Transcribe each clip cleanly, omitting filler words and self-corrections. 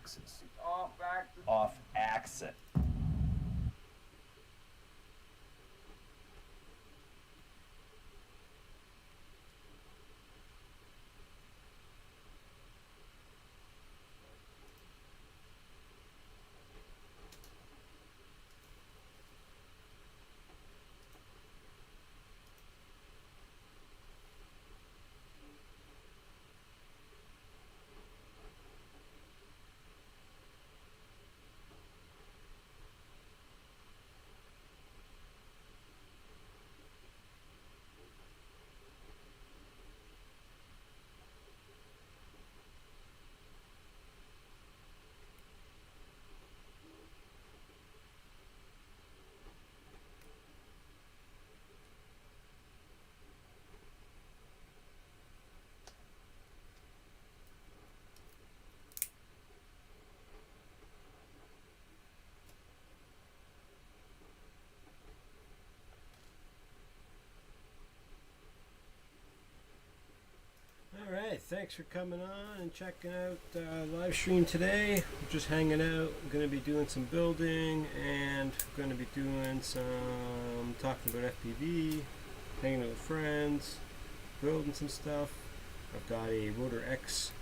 axis. Off axis. Off axis. Alright, thanks for coming on and checking out live stream today. We're just hanging out. I'm going to be doing some building and going to be doing some talking about FPV, hanging out with friends, building some stuff. I've got a Rotor X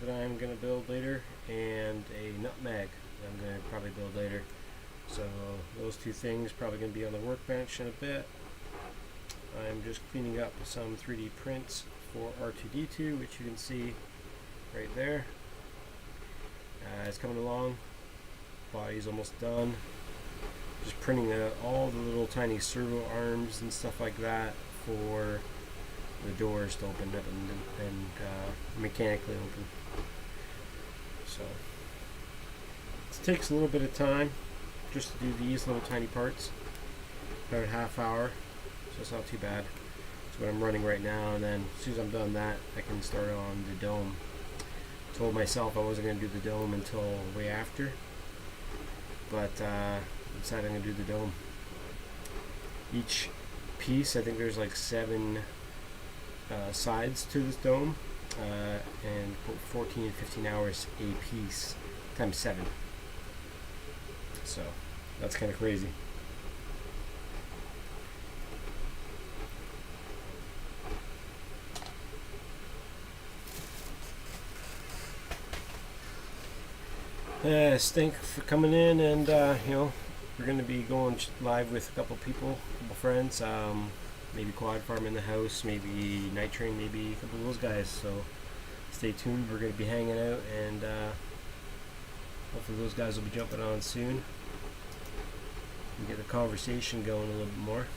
that I'm going to build later and a Nutmeg that I'm going to probably build later. So those two things probably going to be on the workbench in a bit. I'm just cleaning up some 3D prints for R2D2, which you can see right there. It's coming along. Body's almost done. Just printing all the little tiny servo arms and stuff like that for the doors to open up and mechanically open. So it takes a little bit of time just to do these little tiny parts. About a half hour, so it's not too bad. That's what I'm running right now, and then as soon as I'm done that, I can start on the dome. Told myself I wasn't going to do the dome until way after, but I decided I'm going to do the dome. Each piece, I think there's like 7 sides to this dome, and 14 and 15 hours a piece times 7. So that's kind of crazy. Thanks for coming in, and you know, we're going to be going live with a couple people, a couple friends, maybe Quad Farm in the house, maybe Night Train, maybe a couple of those guys, so stay tuned. We're going to be hanging out, and hopefully those guys will be jumping on soon and get the conversation going a little bit more.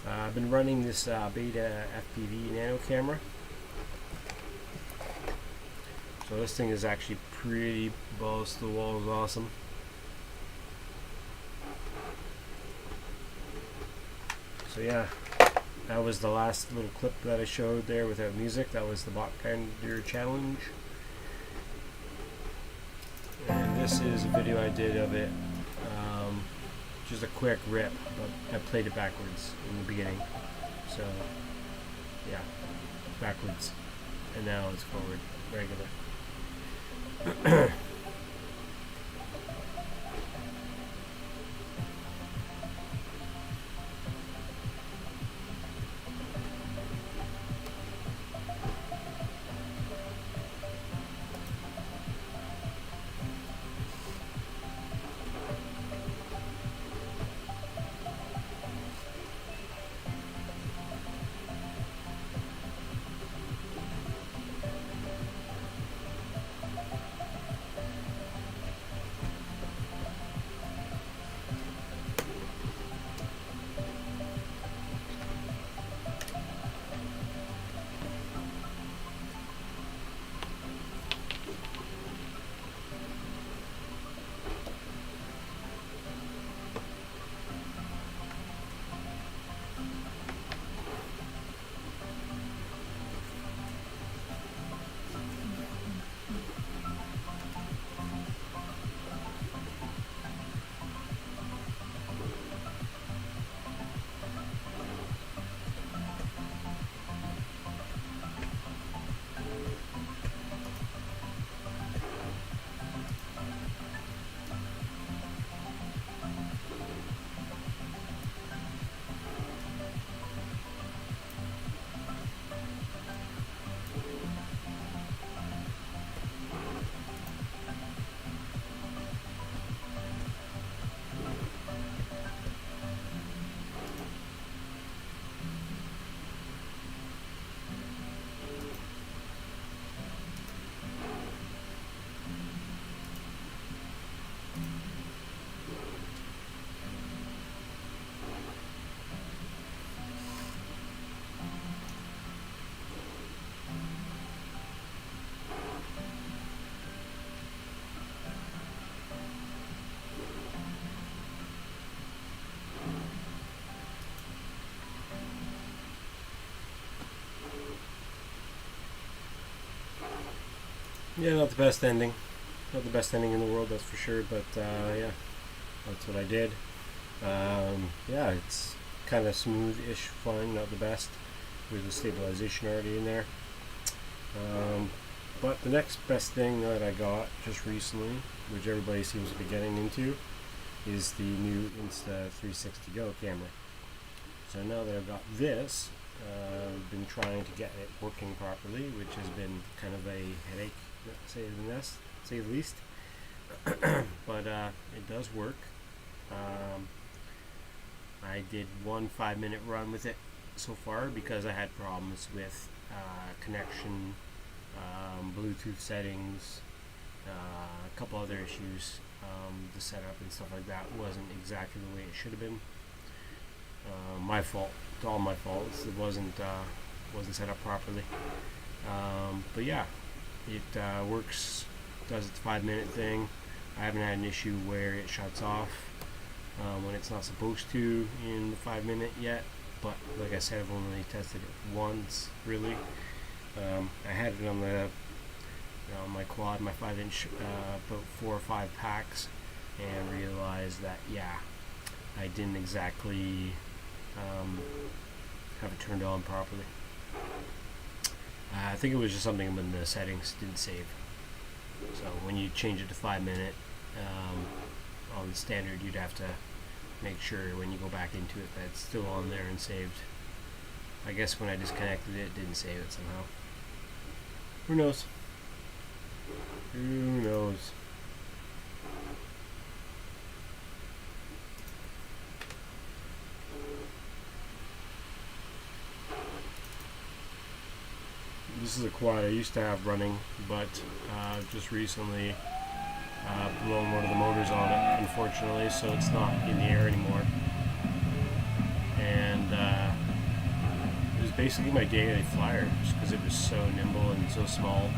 I've been running this Beta FPV nano camera. So this thing is actually pretty balls to the wall, is awesome. So yeah, that was the last little clip that I showed there without music. That was the Bot Kinder challenge. And this is a video I did of it. Just a quick rip, but I played it backwards in the beginning. So yeah, backwards. And now it's forward, regular. Yeah, not the best ending. Not the best ending in the world, that's for sure. But yeah, that's what I did. Yeah, it's kind of smooth-ish flying, not the best, with the stabilization already in there. But the next best thing that I got just recently, which everybody seems to be getting into, is the new Insta360 Go camera. So now that I've got this, I've been trying to get it working properly, which has been kind of a headache, to say the least. But it does work. I did one 5-minute run with it so far because I had problems with connection, Bluetooth settings, a couple other issues. The setup and stuff like that wasn't exactly the way it should have been. My fault. It's all my fault. It wasn't set up properly. But yeah, it works. Does its 5-minute thing. I haven't had an issue where it shuts off when it's not supposed to in the 5-minute yet. But like I said, I've only tested it once, really. I had it on the my quad, my 5-inch, about 4 or 5 packs, and realized that yeah, I didn't exactly have it turned on properly. I think it was just something when the settings didn't save. So when you change it to 5-minute on standard, you'd have to make sure when you go back into it that it's still on there and saved. I guess when I disconnected it, it didn't save it somehow. Who knows? Who knows? This is a quad I used to have running, but just recently blown one of the motors on it, unfortunately, so it's not in the air anymore. And it was basically my daily flyer, just because it was so nimble and so small.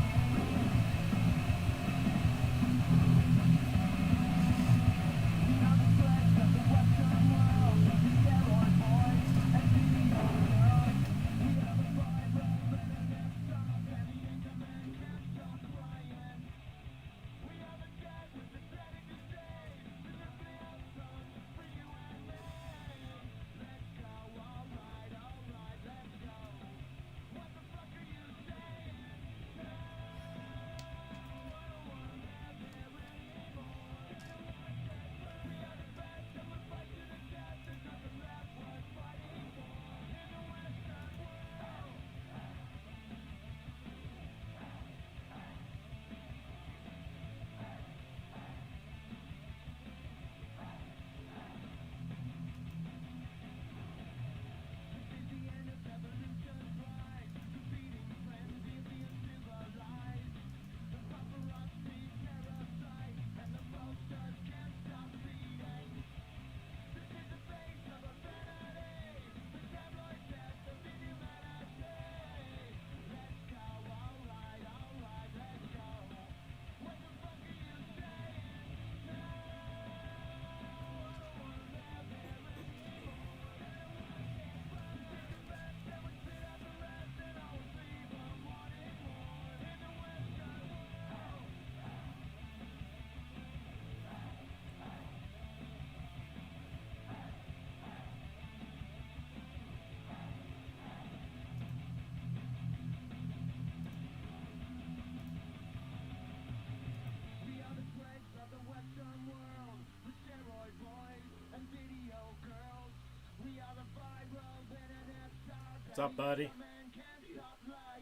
What's up, buddy?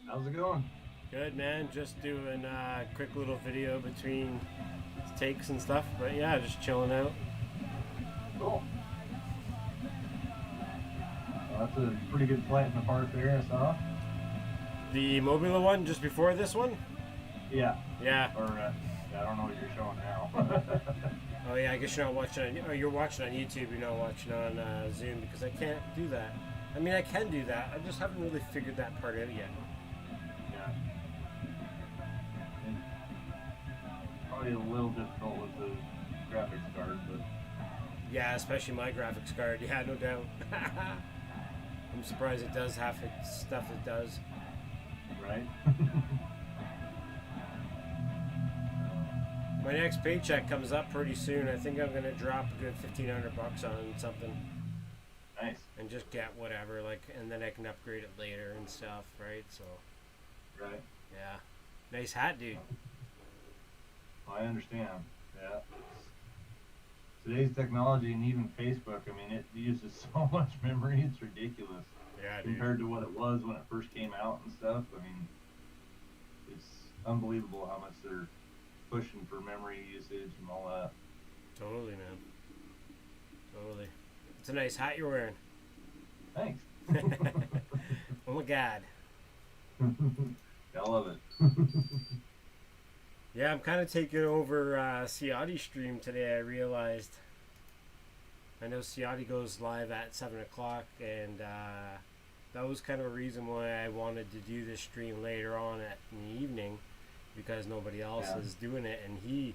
How's it going? Good, man. Just doing a quick little video between takes and stuff. But yeah, just chilling out. Cool. Well, that's a pretty good flight in the park there, I saw. The Mobula one just before this one? Yeah. Yeah. Or, I don't know what you're showing now. Oh yeah, I guess you're not watching on, you're watching on YouTube, you're not watching on Zoom, because I can't do that. I mean, I can do that, I just haven't really figured that part out yet. Yeah. And probably a little difficult with the graphics card, but... Yeah, especially my graphics card, yeah, no doubt. I'm surprised it does half the stuff it does. Right? My next paycheck comes up pretty soon. I think I'm gonna drop a good $1,500 on something Nice. and just get whatever, like, and then I can upgrade it later and stuff, right? So, Right. yeah, nice hat, dude. I understand. Yeah. Today's technology and even Facebook, I mean, it uses so much memory, it's ridiculous. Yeah, dude. Compared to what it was when it first came out and stuff. I mean, it's unbelievable how much they're pushing for memory usage and all that. Totally, man. Totally. It's a nice hat you're wearing. Thanks. Oh my god. I love it. Yeah, I'm kind of taking over Ciotti stream today, I realized. I know Ciotti goes live at 7 o'clock, and that was kind of a reason why I wanted to do this stream later on in the evening, because nobody else is doing it, and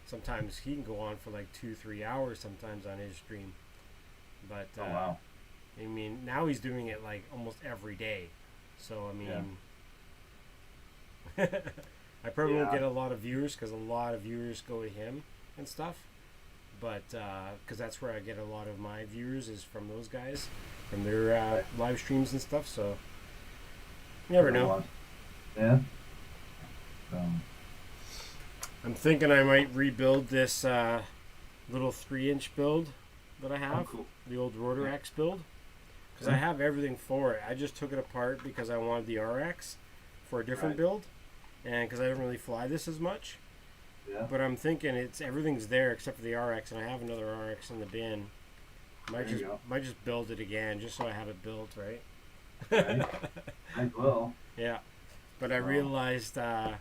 sometimes he can go on for like 2-3 hours sometimes on his stream. But oh, wow. I mean, now he's doing it like almost every day. So I mean, I probably won't get a lot of viewers because a lot of viewers go to him and stuff. But because that's where I get a lot of my viewers is from those guys, from their live streams and stuff. So you never know. Yeah. I'm thinking I might rebuild this little 3-inch build that I have, the old Rotor X build, because I have everything for it. I just took it apart because I wanted the RX for a different build, and because I don't really fly this as much. Yeah. But I'm thinking everything's there except for the RX, and I have another RX in the bin. Might just build it again just so I have it built, right? I will. Yeah, but I realized I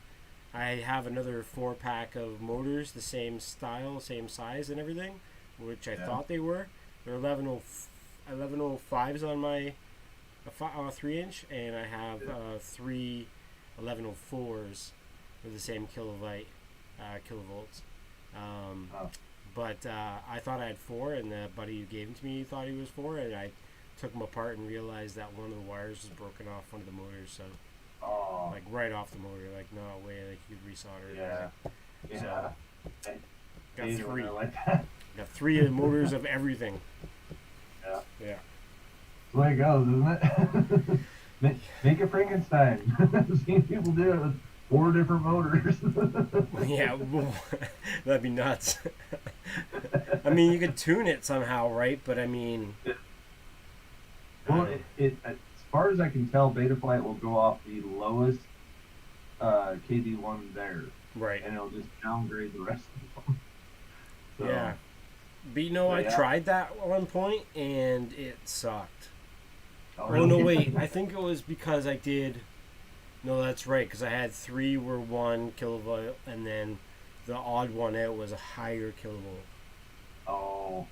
have another 4-pack of motors, the same style, same size, and everything, which I thought they were. They're 1105s on my 3-inch, and I have 3 1104s with the same kilovolts. But I thought I had 4, and the buddy who gave them to me thought he was 4, and I took them apart and realized that one of the wires was broken off one of the motors, so like right off the motor, like no way, like you could resolder it. Yeah. So, got 3. Like that. Got 3 motors of everything. Yeah. Yeah. That's the way it goes, isn't it? Make a Frankenstein. I've seen people do it with 4 different motors. Yeah, well, that'd be nuts. I mean, you could tune it somehow, right? But I mean, well, as far as I can tell, Betaflight will go off the lowest KV1 there, right? And it'll just downgrade the rest of them. So, yeah, but you know, I tried that at one point and it sucked. Oh, really? Oh no, wait, I think it was because I did. No, that's right, because I had 3 were 1 kilovolt, and then the odd one out was a higher kilovolt. Oh,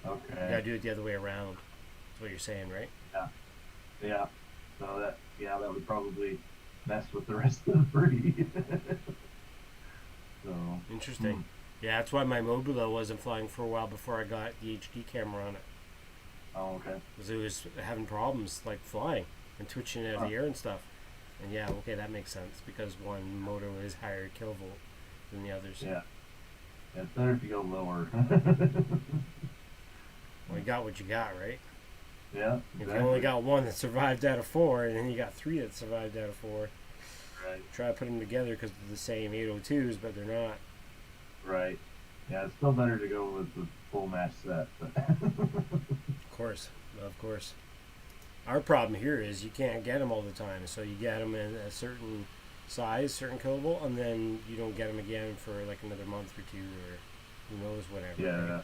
okay. You gotta do it the other way around. That's what you're saying, right? Yeah. So that would probably mess with the rest of the breed. So interesting. Yeah, that's why my Mobula wasn't flying for a while before I got the HD camera on it. Oh, okay. Because it was having problems like flying and twitching out of the air and stuff. And yeah, okay, that makes sense because one motor is higher kilovolt than the others. Yeah. It's better if you go lower. Well, you got what you got, right? Yeah. If you only got 1 that survived out of 4, and then you got 3 that survived out of 4, right. Try to put them together because they're the same 802s, but they're not. Right. Yeah, it's still better to go with the full match set. But Of course. Our problem here is you can't get them all the time, so you get them in a certain size, certain kilovolt, and then you don't get them again for like another month or 2, or who knows, whatever. Yeah. Right?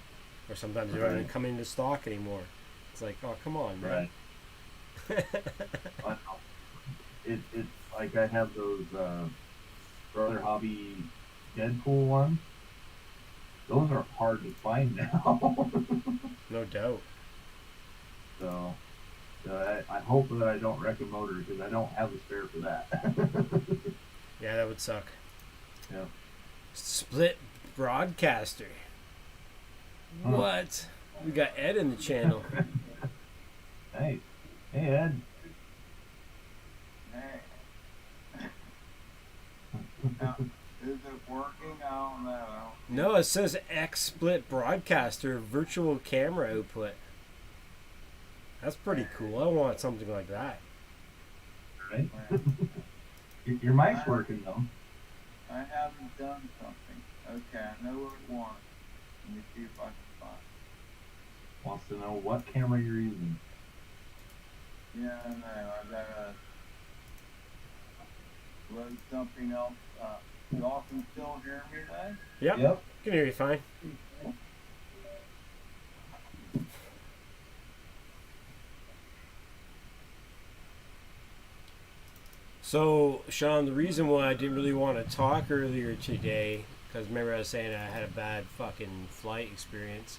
Or sometimes they don't even come into stock anymore. It's like, oh, come on, man. Right. It's like I have those Brother Hobby Deadpool ones. Those are hard to find now. No doubt. So I hope that I don't wreck a motor because I don't have a spare for that. Yeah, that would suck. Yeah. Split broadcaster. What? We got Ed in the channel. Hey Ed. Now, Is it working? I don't know. No, it says XSplit broadcaster virtual camera output. That's pretty cool. I want something like that. Right? Your mic's working though. I haven't done something. Okay, I know what it wants. Let me see if I can find it. Wants to know what camera you're using. Yeah, I know. I gotta load something else up. Y'all can still hear me today? Yep. Yep. Can hear you fine. So, Sean, the reason why I didn't really want to talk earlier today, because remember I was saying I had a bad fucking flight experience.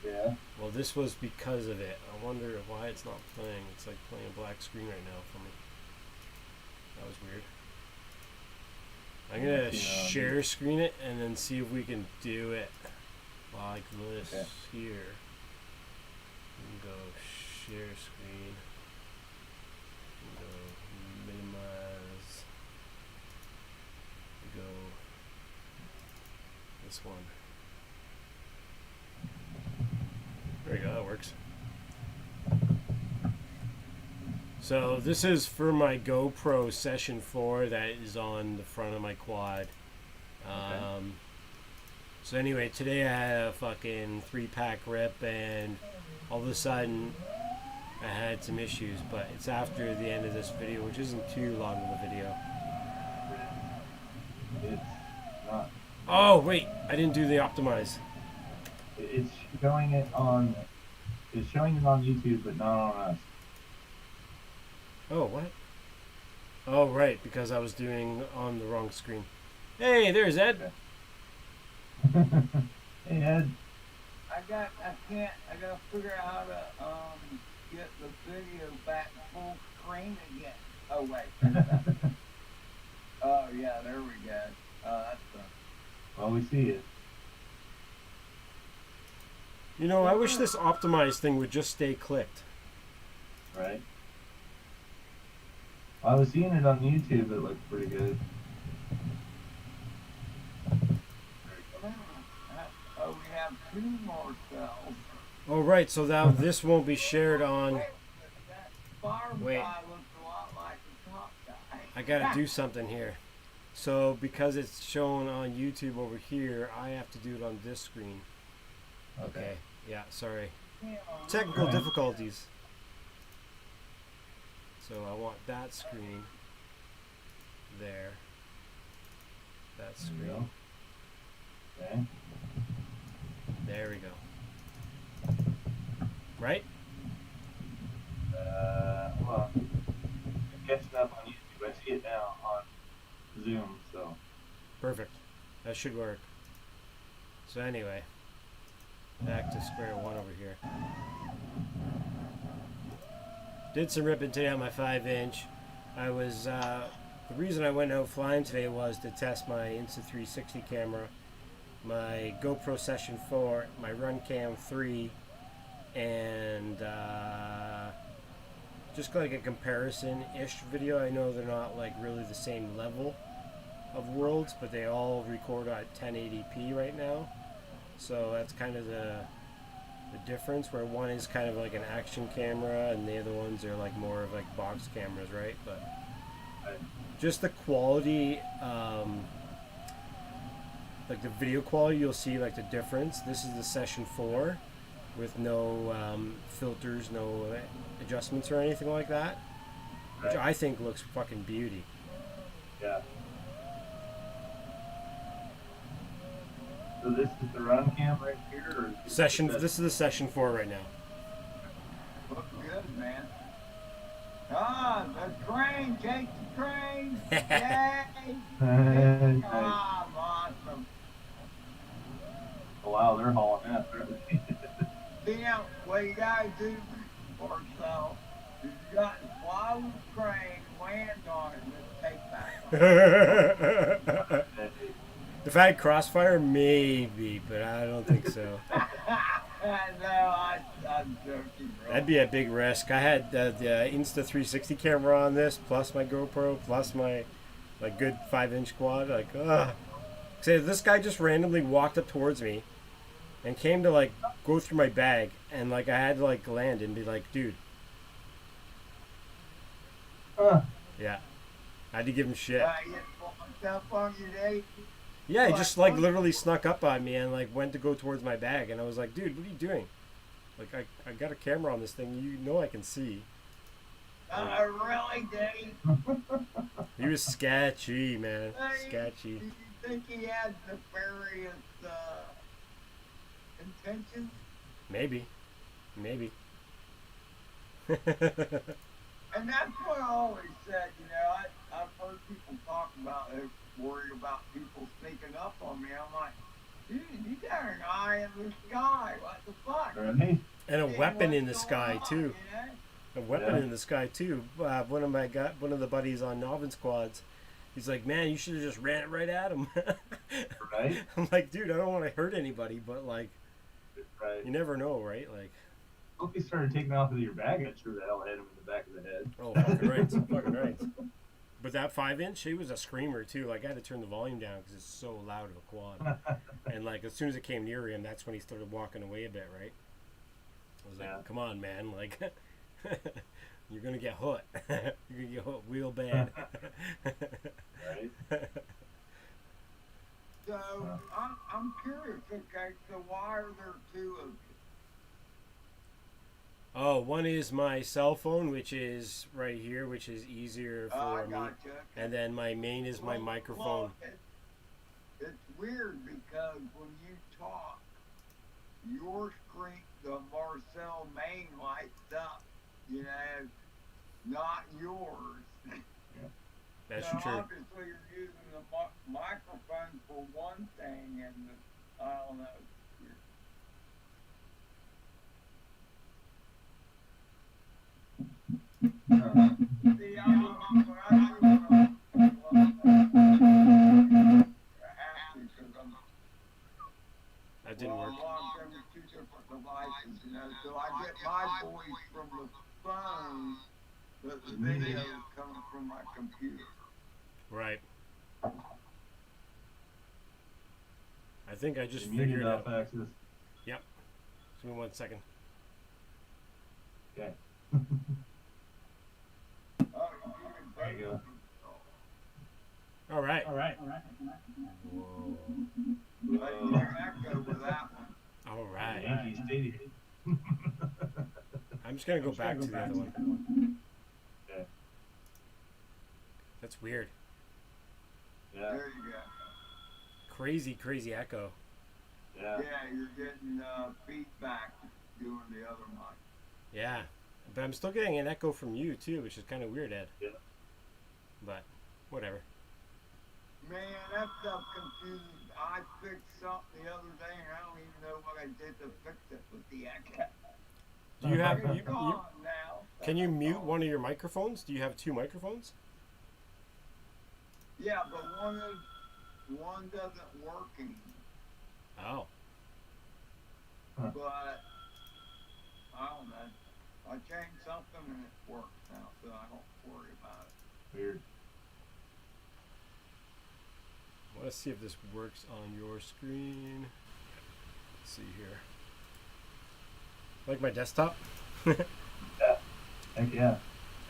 Yeah. Well, this was because of it. I wonder why it's not playing. It's like playing a black screen right now for me. That was weird. I'm going to share screen it and then see if we can do it like this here. And go share screen. And go minimize. And go this one. There you go, that works. So this is for my GoPro Session 4 that is on the front of my quad. So anyway, today I had a fucking 3-pack rip and all of a sudden I had some issues, but it's after the end of this video, which isn't too long of a video. It's not. Oh wait, I didn't do the optimize. It's showing it on. It's showing it on YouTube, but not on us. Oh, what? Oh, right, because I was doing on the wrong screen. Hey, there's Ed. Hey, Ed. I gotta figure out how to get the video back full screen again. Oh wait. Oh yeah, there we go. That's done. Well, we see it. You know, I wish this optimize thing would just stay clicked. Right. Well, I was seeing it on YouTube. It looked pretty good. Oh, we have 2 more cells. Oh, right, so now this won't be shared on... That farm Wait. guy looks a lot like the top guy. I gotta do something here. So, because it's shown on YouTube over here, I have to do it on this screen. Okay. Yeah, sorry. Technical difficulties. So I want that screen there. That screen. Okay. There we go. Right? Well, I'm catching up on YouTube. I see it now on Zoom, so. Perfect. That should work. So anyway, back to square one over here. Did some ripping today on my 5-inch. I was, the reason I went out flying today was to test my Insta360 camera, my GoPro Session 4, my Runcam 3, and just like a comparison-ish video. I know they're not like really the same level of worlds, but they all record at 1080p right now. So that's kind of the difference, where one is kind of like an action camera and the other ones are like more of like box cameras, right? But just the quality, like the video quality, you'll see like the difference. This is the Session 4 with no filters, no adjustments or anything like that, which I think looks fucking beauty. Yeah. So this is the run cam right here, or Session. This is the Session 4 right now. Looks good, man. Ah, the train, take the train. Yay! Ah, awesome. Oh wow, they're hauling ass, aren't they? See now, what you gotta do for yourself is you got to fly with the train, land on it, and then take back. If I had Crossfire, maybe, but I don't think so. I'm joking, bro. That'd be a big risk. I had the Insta360 camera on this, plus my GoPro, plus my like good 5-inch quad. Like, So this guy just randomly walked up towards me and came to like go through my bag, and like I had to like land and be like, dude, yeah, I had to give him shit. You fucked up on your day. Yeah, he just like literally snuck up on me and like went to go towards my bag, and I was like, dude, what are you doing? Like I got a camera on this thing, you know I can see. Really, Dave? He was sketchy, man. Sketchy. Do you think he had nefarious intentions? Maybe. And that's what I always said, you know, I've heard people talk about it, worried about people sneaking up on me. I'm like, dude, you got an eye in the sky. What the fuck? Right. And a weapon in the sky too. You know? A weapon in the sky too. One of the buddies on Novin squads, he's like, man, you should have just ran it right at him. Right. I'm like, dude, I don't want to hurt anybody, but like, Right. you never know, right? Like, If he started taking off with your bag, I'd sure the hell hit him in the back of the head. oh, fucking right, fucking right. But that 5-inch, it was a screamer too. Like I had to turn the volume down because it's so loud of a quad. And like as soon as it came near him, that's when he started walking away a bit, right? I was like, come on, man, like. You're gonna get hit. You're gonna get hit real bad. Right. So I'm curious. Okay, so why are there two of you? Oh, one is my cell phone, which is right here, which is easier for me. Gotcha. And then my main is my microphone. It's weird because when you talk, your screen, the Marcel main lights up. You know, not yours. That's so true. Obviously, you're using the microphone for one thing, and I don't know. See, I don't know. That didn't work. There was two different devices, you know, so I get my voice from the phone, but the video is coming from my computer. Right. I think I just You figured muted it off out. access. Yep. Give me 1 second. Okay. Oh, There you go. All right. Whoa. Echo with that one. All right. Yankee Stadium. I'm just gonna go back to the other one. Okay. That's weird. Yeah. There you go. Crazy echo. Yeah. Yeah, you're getting feedback doing the other mic. Yeah. But I'm still getting an echo from you too, which is kind of weird, Ed. Yeah. But whatever. Man, that stuff confused. I fixed something the other day, and I don't even know what I did to fix it with the echo. Do you have It's gone now. can you mute one of your microphones? Do you have two microphones? Yeah, but one doesn't work anymore. Oh. But I don't know. I changed something and it works now, so I don't worry about it. Weird. Let's see if this works on your screen. Let's see here. Like my desktop? Yeah. Heck yeah.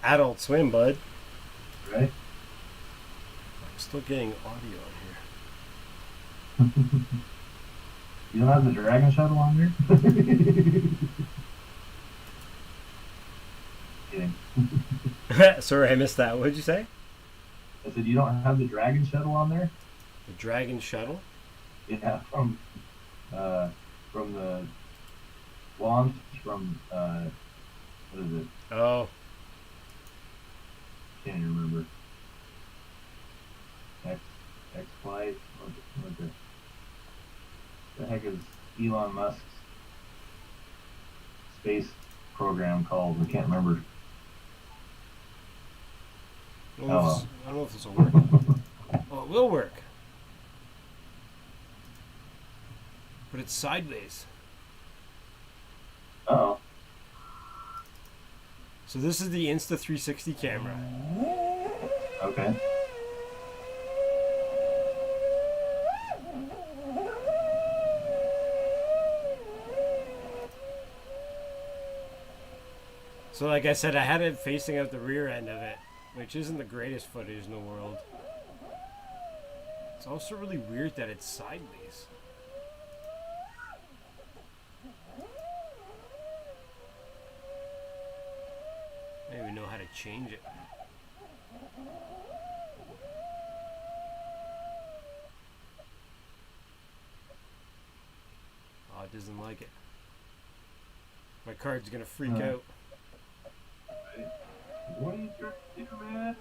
Adult Swim, bud. Right? I'm still getting audio in here. You don't have the Dragon Shuttle on there? Kidding. Sorry, I missed that. What did you say? I said, you don't have the Dragon Shuttle on there? The Dragon Shuttle? Yeah, from the launch from, what is it? Oh, Can't even remember. X Flight? What the heck is Elon Musk's space program called? I can't remember. I don't know if this will work. Oh, it will work. But it's sideways. Uh-oh. So this is the Insta360 camera. Okay. So like I said, I had it facing out the rear end of it, which isn't the greatest footage in the world. It's also really weird that it's sideways. I don't even know how to change it. Oh, it doesn't like it. My card's gonna freak out. What are you trying to do, man?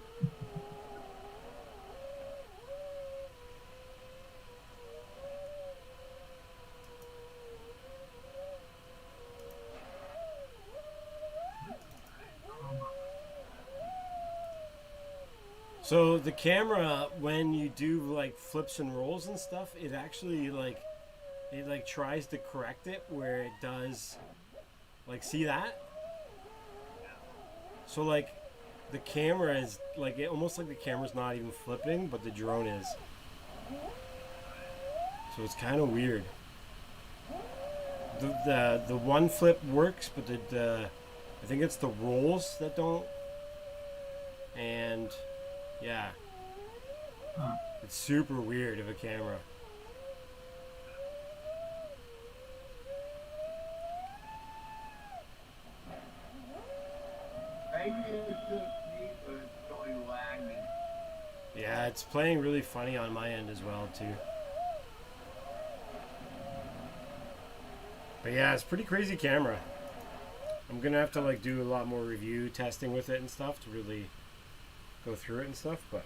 So the camera, when you do like flips and rolls and stuff, it actually like tries to correct it where it does, like, see that? So like the camera is like almost like the camera's not even flipping, but the drone is. So it's kind of weird. The one flip works, but the I think it's the rolls that don't. And yeah, it's super weird of a camera. Maybe it's just me, but it's really lagging. Yeah, it's playing really funny on my end as well too. But yeah, it's a pretty crazy camera. I'm gonna have to like do a lot more review testing with it and stuff to really go through it and stuff, but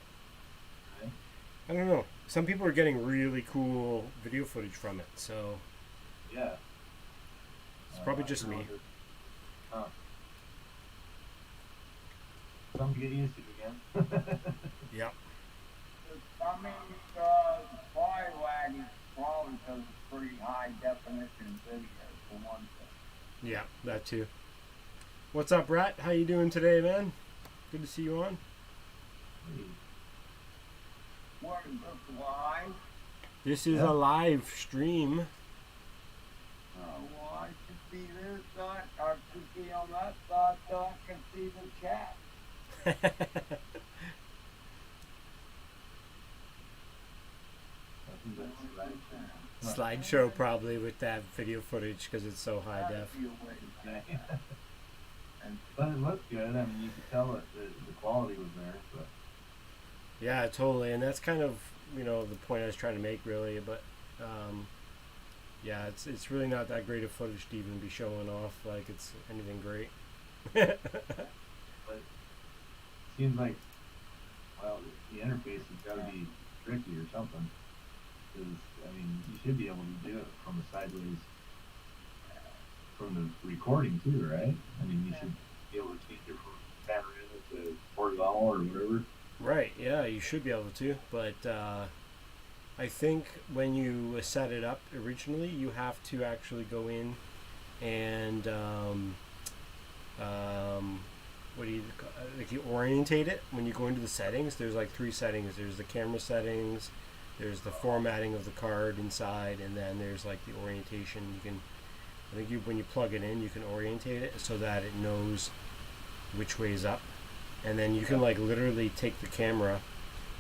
I don't know. Some people are getting really cool video footage from it, so Yeah. it's probably just me. Huh. Some get used to it again. Yep. I mean, probably lagging probably because it's pretty high definition video for one thing. Yeah, that too. What's up, Rat? How you doing today, man? Good to see you on. What is this live? This is Yeah. a live stream. Well, I should be this side, I should be on that side so I can see the chat. Slideshow probably with that video footage because it's so high def. But it looked good. I mean, you could tell that the quality was there. But Yeah, totally, and that's kind of the point I was trying to make really. But yeah, it's really not that great of footage to even be showing off like it's anything great. but it seems like, well, the interface has got to be tricky or something. Because I mean, you should be able to do it from a sideways, from the recording too, right? I mean, you should be able to change it from panorama to horizontal or whatever. Right, yeah, you should be able to, but I think when you set it up originally, you have to actually go in and what do you like? You orientate it when you go into the settings. There's like 3 settings. There's the camera settings, there's the formatting of the card inside, and then there's like the orientation. You can, I think when you plug it in, you can orientate it so that it knows which way is up. And then you can like literally take the camera,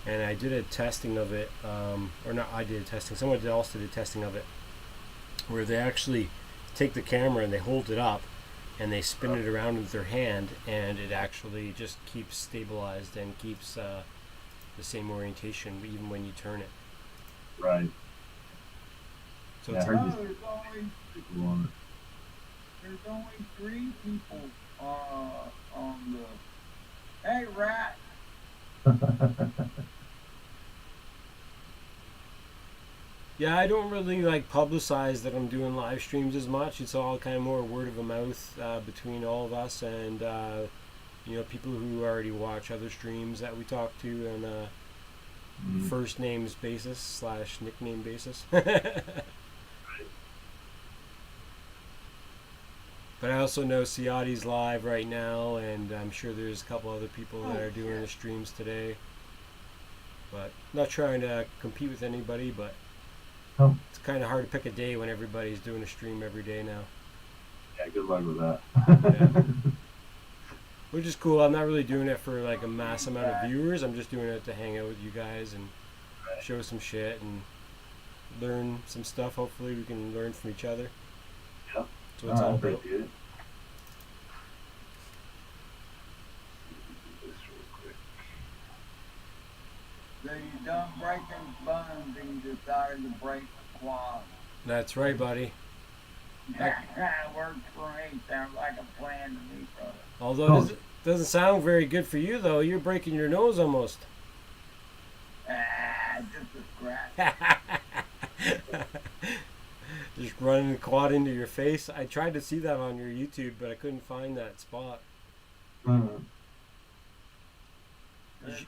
and I did a testing of it, or not I did a testing, someone else did a testing of it, where they actually take the camera and they hold it up and they spin it around with their hand, and it actually just keeps stabilized and keeps the same orientation even when you turn it. Right. So Yeah, it's I heard Oh, this there's only 3 people on the. Hey, Rat. Yeah, I don't really like publicize that I'm doing live streams as much. It's all kind of more word of mouth between all of us and people who already watch other streams that we talk to on a first names basis / nickname basis. But I also know Ciati's live right now, and I'm sure there's a couple other people that are doing the streams today. But not trying to compete with anybody, but it's kind of hard to pick a day when everybody's doing a stream every day now. Yeah, good luck with that. Yeah. Which is cool. I'm not really doing it for like a mass amount of viewers. I'm just doing it to hang out with you guys and show some shit and learn some stuff. Hopefully we can learn from each other. Yep. That's what it's all about. Appreciate it. Do this real quick. So you done breaking bones and you decided to break the quad. That's right, buddy. Works for me. Sounds like a plan to me, brother. Although it doesn't sound very good for you, though. You're breaking your nose almost. Just a scratch. Just running the quad into your face. I tried to see that on your YouTube, but I couldn't find that spot. It's at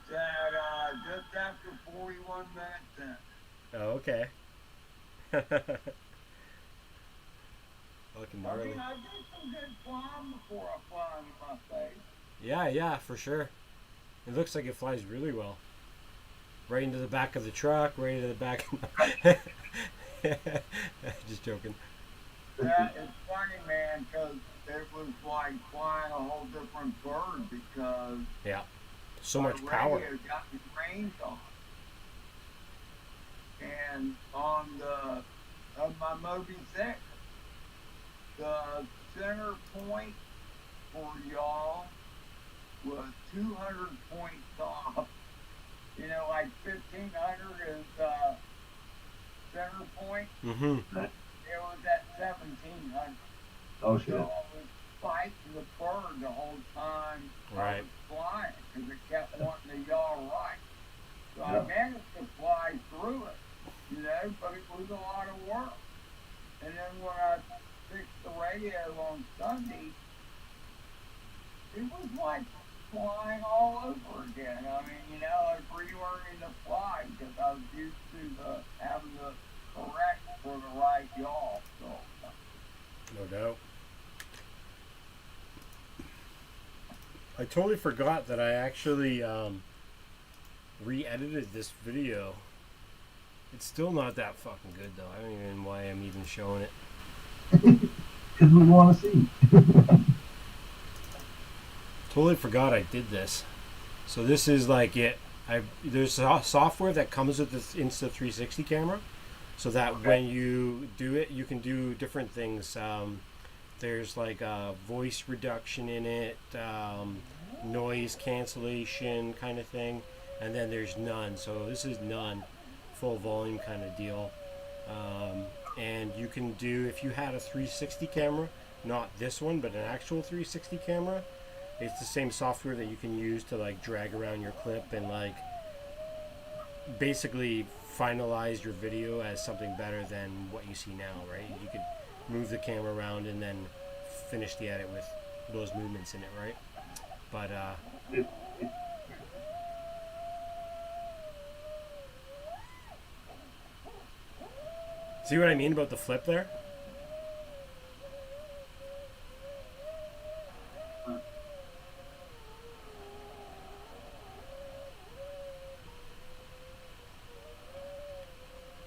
just after 41 minutes in. Oh, okay. Looking I gnarly. mean, I do some good flying before I fly in my face. Yeah, for sure. It looks like it flies really well. Right into the back of the truck, right into the back. Just joking. Yeah, it's funny, man, because it was like flying a whole different bird because Yeah. So much my power. radio got the range on. And on my Moby 6, the center point for y'all was 200 points off. You know, like 1500 is center point. Mm-hmm. It was at 1700. Oh, So shit. I was fighting the bird the whole time I Right. was flying because it kept wanting to yaw right. So Yeah. I managed to fly through it, you know, but it was a lot of work. And then when I fixed the radio on Sunday, it was like flying all over again. I mean, you know, I was relearning to fly because I was used to having to correct for the right yaw. So, No doubt. I totally forgot that I actually re-edited this video. It's still not that fucking good though. I don't even know why I'm even showing it. Because we want to see. Totally forgot I did this. So this is like it. There's software that comes with this Insta360 camera, so that when you do it, you can do different things. There's like a voice reduction in it, noise cancellation kind of thing, and then there's none. So this is none, full volume kind of deal. And you can do, if you had a 360 camera, not this one, but an actual 360 camera, it's the same software that you can use to like drag around your clip and like basically finalize your video as something better than what you see now, right? You could move the camera around and then finish the edit with those movements in it, right? But see what I mean about the flip there?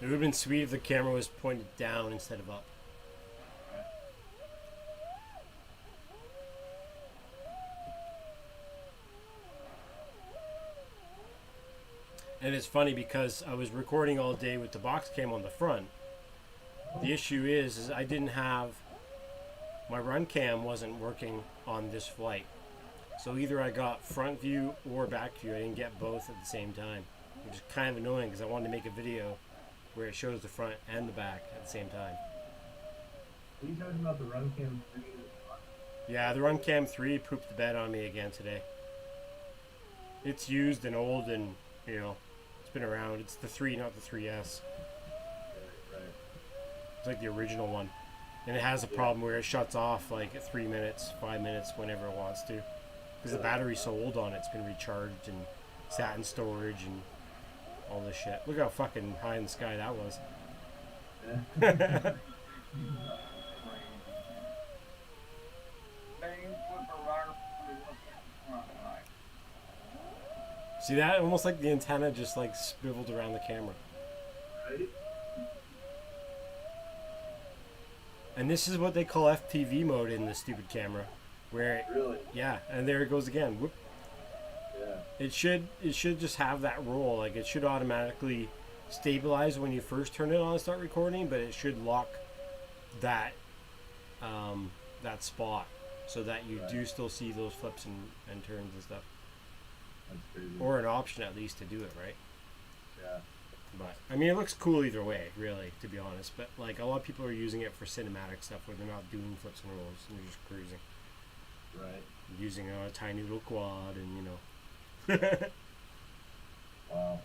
It would have been sweet if the camera was pointed down instead of up. And it's funny because I was recording all day with the box cam on the front. The issue is I didn't have, my run cam wasn't working on this flight. So either I got front view or back view. I didn't get both at the same time, which is kind of annoying because I wanted to make a video where it shows the front and the back at the same time. Are you talking about the run cam? Yeah, the Run Cam 3 pooped the bed on me again today. It's used and old and, you know, it's been around. It's the 3, not the 3S. Right. It's like the original one. And it has a problem where it shuts off like at 3 minutes, 5 minutes, whenever it wants to. Because the battery's so old on it, it's been recharged and sat in storage and all this shit. Look how fucking high in the sky that was. See that? Almost like the antenna just like swiveled around the camera. Right? And this is what they call FPV mode in this stupid camera. Where, Really? yeah, and there it goes again. Whoop. Yeah. It should just have that roll. Like it should automatically stabilize when you first turn it on and start recording, but it should lock that that spot so that you Right. do still see those flips and turns and stuff. That's crazy. Or an option at least to do it, right? Yeah. But I mean, it looks cool either way, really, to be honest. But like a lot of people are using it for cinematic stuff where they're not doing flips and rolls and they're just cruising, Right. using a tiny little quad, and you know. Wow.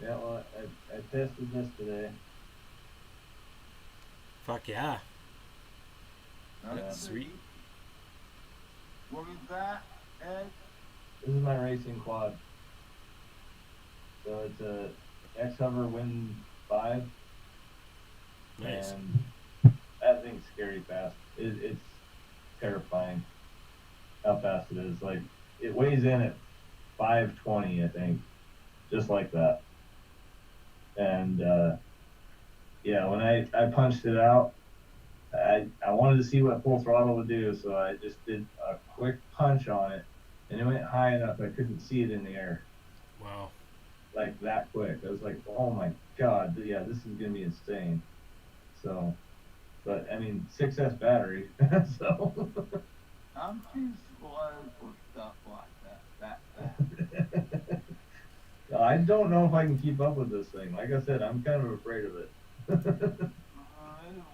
Yeah, well, I tested this today. Fuck yeah, That's Yeah. sweet. What is that, Ed? This is my racing quad. So it's a X-Hover Win 5. Nice. And that thing's scary fast. It's terrifying how fast it is. Like, it weighs in at 520, I think. Just like that. And, yeah, when I punched it out, I wanted to see what full throttle would do, so I just did a quick punch on it, and it went high enough I couldn't see it in the air. Wow. Like, that quick. I was like, oh my god, yeah, this is gonna be insane. So, but, I mean, 6S battery, so. I'm too slow for stuff like that. I don't know if I can keep up with this thing. Like I said, I'm kind of afraid of it. This is a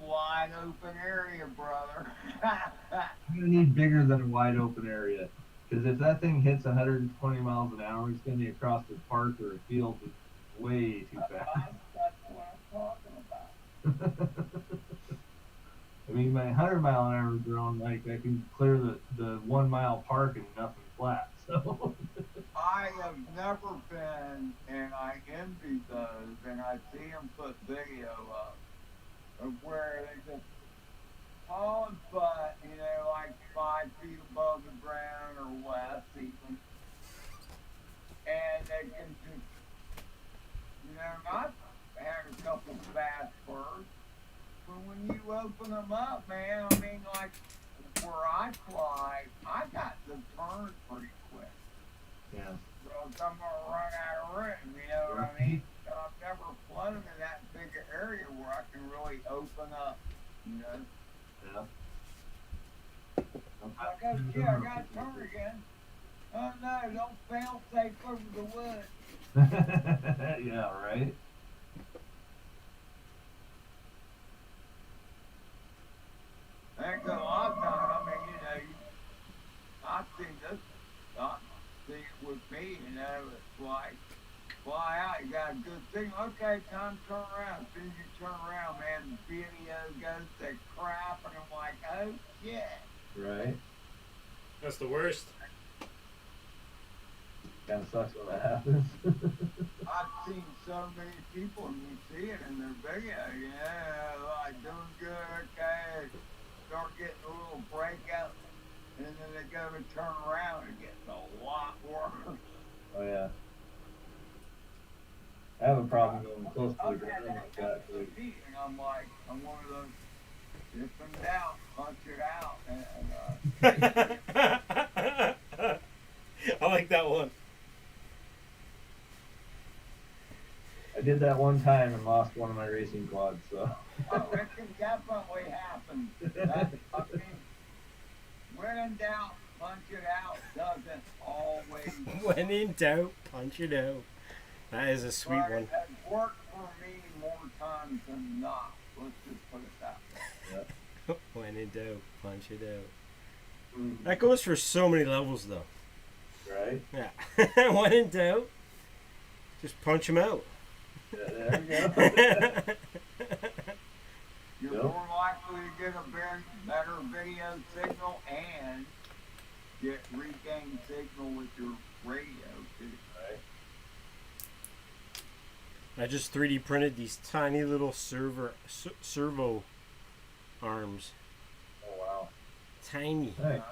wide open area, brother. I'm gonna need bigger than a wide open area, because if that thing hits 120 miles an hour, it's gonna be across the park or a field way too fast. That's what I'm talking about. I mean, my 100-mile-an-hour drone, like I can clear the 1 mile park and nothing flat. So. I have never been, and I envy those, and I see them put video up of where they just hauling butt, you know, like 5 feet above the ground or less even, and they can just, you know, I've had a couple fast birds, but when you open them up, man, I mean, like where I fly, I got the turn pretty quick. Yeah. So I'm gonna run out of room, you know what I mean? So I've never flown in that big an area where I can really open up, you know? Yeah. Like, oh shit, I gotta turn again. Oh no, don't fail safe over the woods. Yeah, right. Ain't got a lot of time. I mean, you know, I've seen this, I've seen it with me, you know, it's like, fly out, you got a good signal, okay, time to turn around. As soon as you turn around, man, the video goes to crap, and I'm like, oh shit. Right. That's the worst. Kind of sucks when that happens. I've seen so many people, and you see it in their video, you know, like doing good, okay, start getting a little breakout, and then they go to turn around and it gets a lot worse. Oh yeah. I have a problem going close to the I've had ground like that that. with me, and I'm like, I'm one of those, if in doubt, punch it out, and I like that one. I did that one time and lost one of my racing quads, so. oh, it can definitely happen. That's, I mean, when in doubt, punch it out doesn't always. When in doubt, punch it out. That is a sweet But one. it has worked for me more times than not. Let's just put it that way. Yeah. When in doubt, punch it out. Mm. That goes for so many levels, though. Right? Yeah. When in doubt, just punch him out. Yeah, there you go. You're Yep. more likely to get a better video signal and get regained signal with your radio too. Right. I just 3D printed these tiny little servo arms. Oh wow. Tiny. Hey,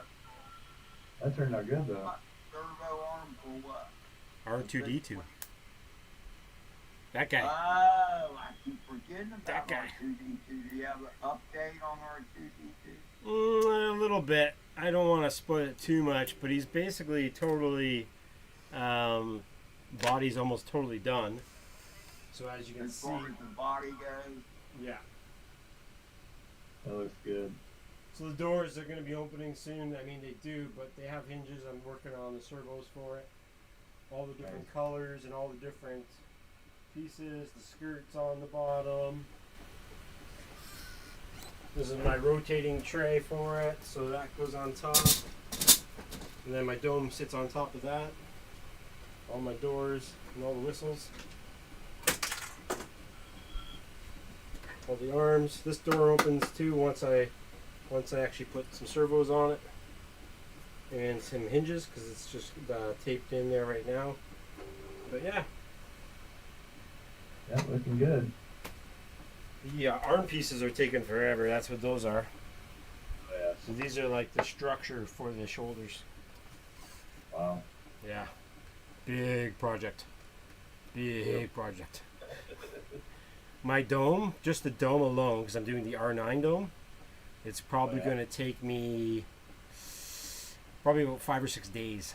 that turned out good though. Servo arm for what? R2D2. That guy. Oh, I keep forgetting That about guy. R2D2. Do you have an update on R2D2? A little bit. I don't want to spoil it too much, but he's basically totally, um, body's almost totally done. So as you can As see, far as the body goes? yeah. That looks good. So the doors are going to be opening soon. I mean, they do, but they have hinges. I'm working on the servos for it. All the different Nice. colors and all the different pieces. The skirts on the bottom. This is my rotating tray for it, so that goes on top. And then my dome sits on top of that. All my doors and all the whistles. All the arms. This door opens too once I actually put some servos on it. And some hinges because it's just taped in there right now. But yeah. Yeah, looking good. The arm pieces are taking forever. That's what those are. Oh, yeah. So these are like the structure for the shoulders. Wow. Yeah. Big project. Big project. My dome, just the dome alone, because I'm doing the R9 dome, it's probably going to take me probably about 5 or 6 days.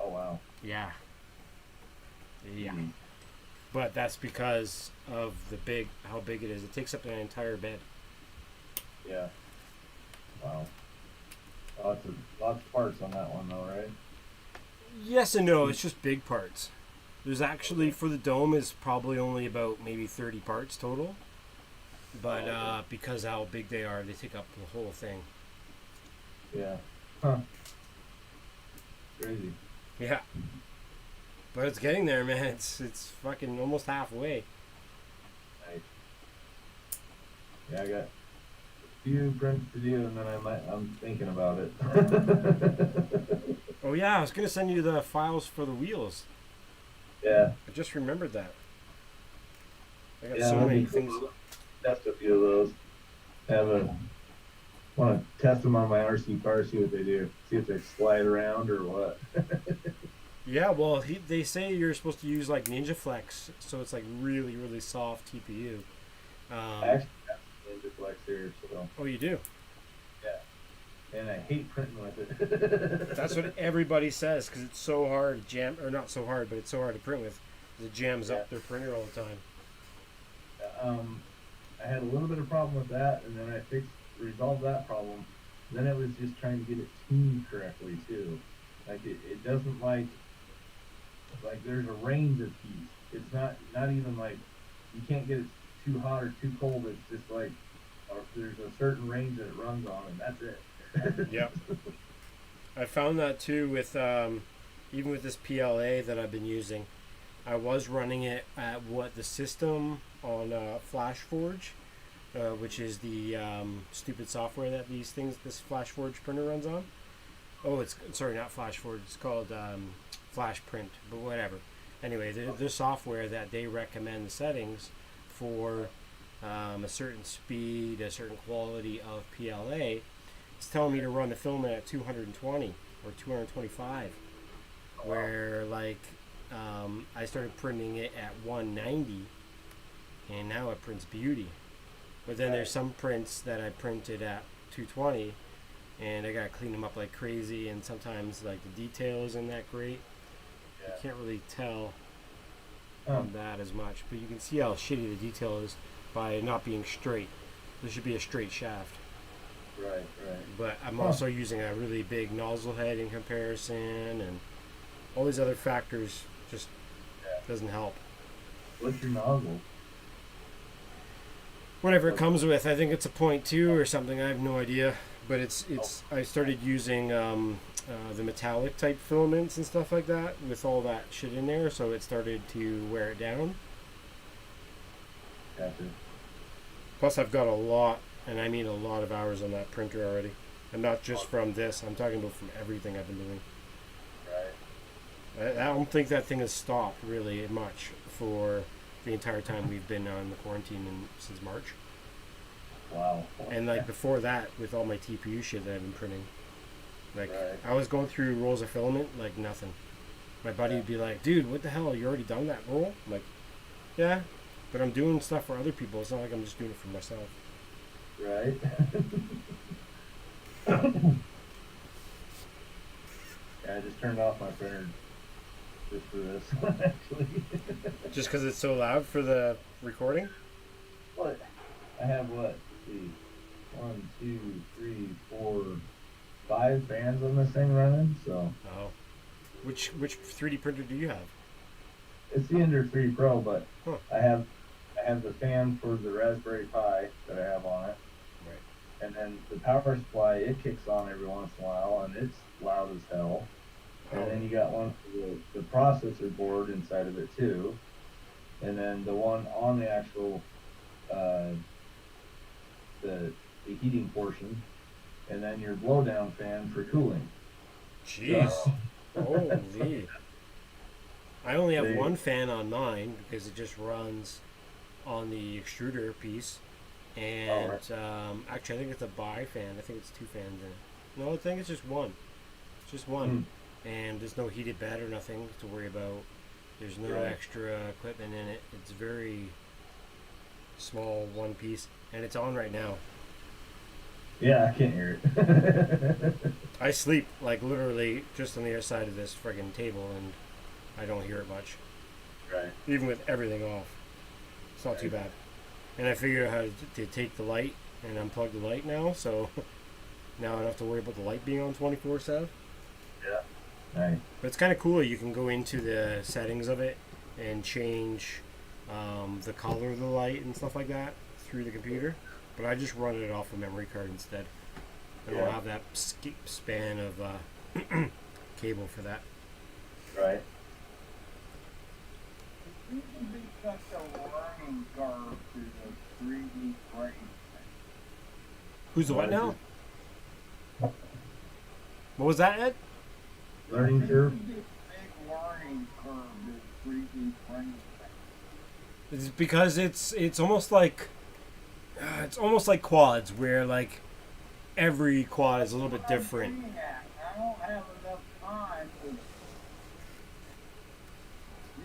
Oh, wow. Yeah. Yeah. Mhm. But that's because of how big it is. It takes up an entire bed. Yeah. Wow. Lots of parts on that one, though, right? Yes and no. It's just big parts. There's actually, for the dome, is probably only about maybe 30 parts total. But because how big they are, they take up the whole thing. Yeah. Huh. Crazy. Yeah. But it's getting there, man. It's fucking almost halfway. Nice. Yeah, I got a few prints to do, and then I'm thinking about it. Oh yeah, I was gonna send you the files for the wheels. Yeah. I just remembered that. I got Yeah, so that'd many be cool. things. Test a few of those. Want to test them on my RC car, see what they do. See if they slide around or what. Yeah, well, they say you're supposed to use like Ninja Flex, so it's like really, really soft TPU. I actually have some Ninja Flex here, so Oh, you do? and I hate printing with it. That's what everybody says because it's so hard to jam, or not so hard, but it's so hard to print with. 'Cause it jams up their printer all the time. I had a little bit of problem with that, and then I resolved that problem. Then it was just trying to get it tuned correctly too. Like it doesn't like there's a range of heat. It's not even like you can't get it too hot or too cold. It's just like there's a certain range that it runs on, and that's it. Yep. I found that too with even with this PLA that I've been using. I was running it at the system on FlashForge, which is the stupid software that this FlashForge printer runs on. Oh, it's sorry, not FlashForge. It's called FlashPrint, but whatever. Anyway, the software that they recommend the settings for a certain speed, a certain quality of PLA. It's telling me to run the filament at 220 or 225, where like I started printing it at 190, and now it prints beauty. But then there's some prints that I printed at 220, and I gotta clean them up like crazy, and sometimes like the detail isn't that great. You can't really tell on that as much, but you can see how shitty the detail is by not being straight. There should be a straight shaft. Right. But I'm also using a really big nozzle head in comparison, and all these other factors just doesn't help. What's your nozzle? Whatever it comes with, I think it's a 0.2 or something. I have no idea, but it's. I started using the metallic type filaments and stuff like that with all that shit in there, so it started to wear it down. Gotcha. Plus, I've got a lot, and I mean a lot of hours on that printer already, and not just from this. I'm talking about from everything I've been doing. Right. I don't think that thing has stopped really much for the entire time we've been on the quarantine since March. Wow. And like before that, with all my TPU shit that I've been printing, like Right. I was going through rolls of filament like nothing. My buddy would be like, "Dude, what the hell? You already done that roll?" I'm like, Yeah, but I'm doing stuff for other people. It's not like I'm just doing it for myself. Right. Yeah, I just turned off my printer just for this one, actually. Just because it's so loud for the recording? What? I have what? Let's see. 1, 2, 3, 4, 5 fans on this thing running, so Oh. Which 3D printer do you have? it's the Ender 3 Pro, but Huh. I have the fan for the Raspberry Pi that I have on it. Right. And then the power supply, it kicks on every once in a while, and it's loud as hell. And then you got one for the processor board inside of it too. And then the one on the actual uh, the heating portion, and then your blowdown fan for cooling. Jeez. So, Holy. I only have They- one fan on mine because it just runs on the extruder piece. And actually, I think it's a bi fan. I think it's 2 fans in it. No, I think it's just one. It's just one. And there's no heated bed or nothing to worry about. There's no Right. extra equipment in it. It's very small, one piece, and it's on right now. Yeah, I can't hear it. I sleep like literally just on the other side of this friggin' table, and I don't hear it much, Right. even with everything off. It's not too Right. bad. And I figured out how to take the light and unplug the light now, so now I don't have to worry about the light being on 24/7. Yeah. Nice. But it's kind of cool. You can go into the settings of it and change the color of the light and stuff like that through the computer. But I just run it off a memory card instead. I don't Yeah. have that span of cable for that. Right. It used to be such a learning curve to the 3D printing. Who's the what now? What was that, Ed? Learning curve. It used to be a big learning curve to 3D printing. It's because it's almost like quads, where like every quad is a little bit different. I don't have enough time to.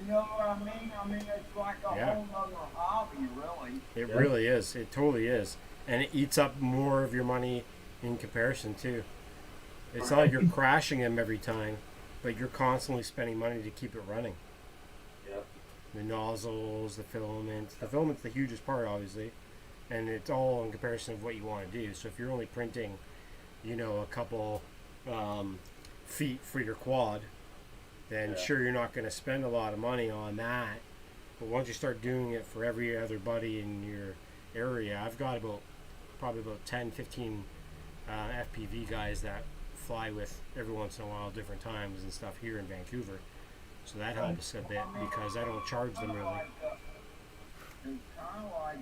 You know what I mean? I mean, it's like a Yeah. whole other hobby, really. It Yeah. really is. It totally is, and it eats up more of your money in comparison too. It's not like you're crashing them every time, but you're constantly spending money to keep it running. Yep. The nozzles, the filament. The filament's the hugest part, obviously, and it's all in comparison of what you want to do. So if you're only printing, a couple feet for your quad, then Yeah. sure, you're not going to spend a lot of money on that. But once you start doing it for every other buddy in your area, I've got probably about 10, 15 FPV guys that fly with every once in a while, different times and stuff here in Vancouver. So that helps a bit because I don't charge them really. It's kind of like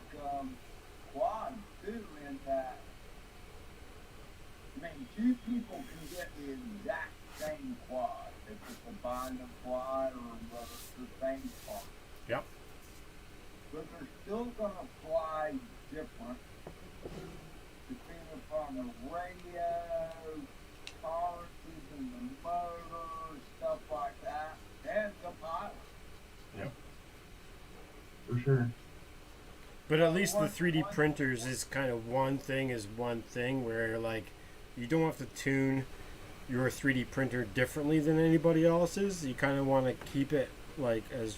quad too, in that. I mean, 2 people can get the exact same quad. If it's a binding quad or whether it's the same part. Yep. But they're still gonna fly different depending upon the radio, tolerances in the motor, stuff like that, and the pilot. For sure. But at least the 3D printers is kind of one thing where like you don't have to tune your 3D printer differently than anybody else's. You kind of want to keep it like as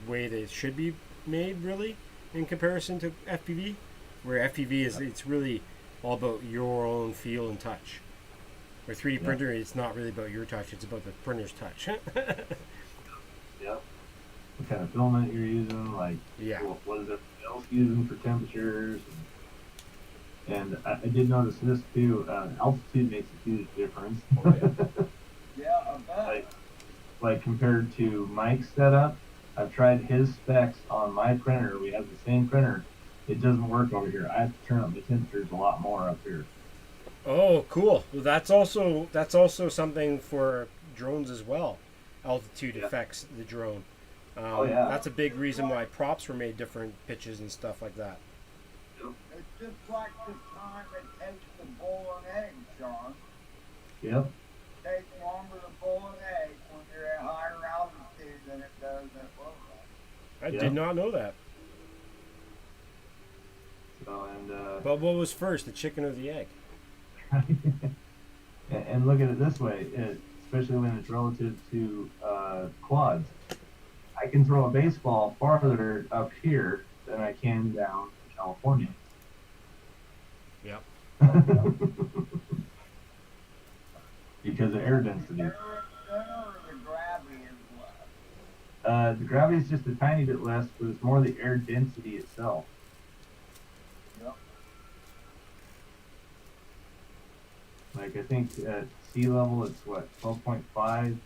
way that it should be made, really, in comparison to FPV, where FPV it's really all about your own feel and touch. Where 3D printer, it's not really about your touch; it's about the printer's touch. Yep. What kind of filament you're using, like Yeah. what is it else using for temperatures, and I did notice this too. Altitude makes a huge difference. Yeah, I bet. Like compared to Mike's setup, I've tried his specs on my printer. We have the same printer. It doesn't work over here. I have to turn up the temperatures a lot more up here. Oh, cool. Well, that's also something for drones as well. Altitude Yeah. affects the drone. Yeah. That's a big reason why props were made different pitches and stuff like that. It's just like the time it takes to boil an egg, Sean. Yep. It takes longer to boil an egg when you're at higher altitude than it does at low altitude. I Yeah. did not know that. So, But what was first, the chicken or the egg? and look at it this way, especially when it's relative to quads. I can throw a baseball farther up here than I can down in California. Yep. Because of air density. The gravity is less. The gravity is just a tiny bit less, but it's more the air density itself. Yep. Like I think at sea level it's what 12.5,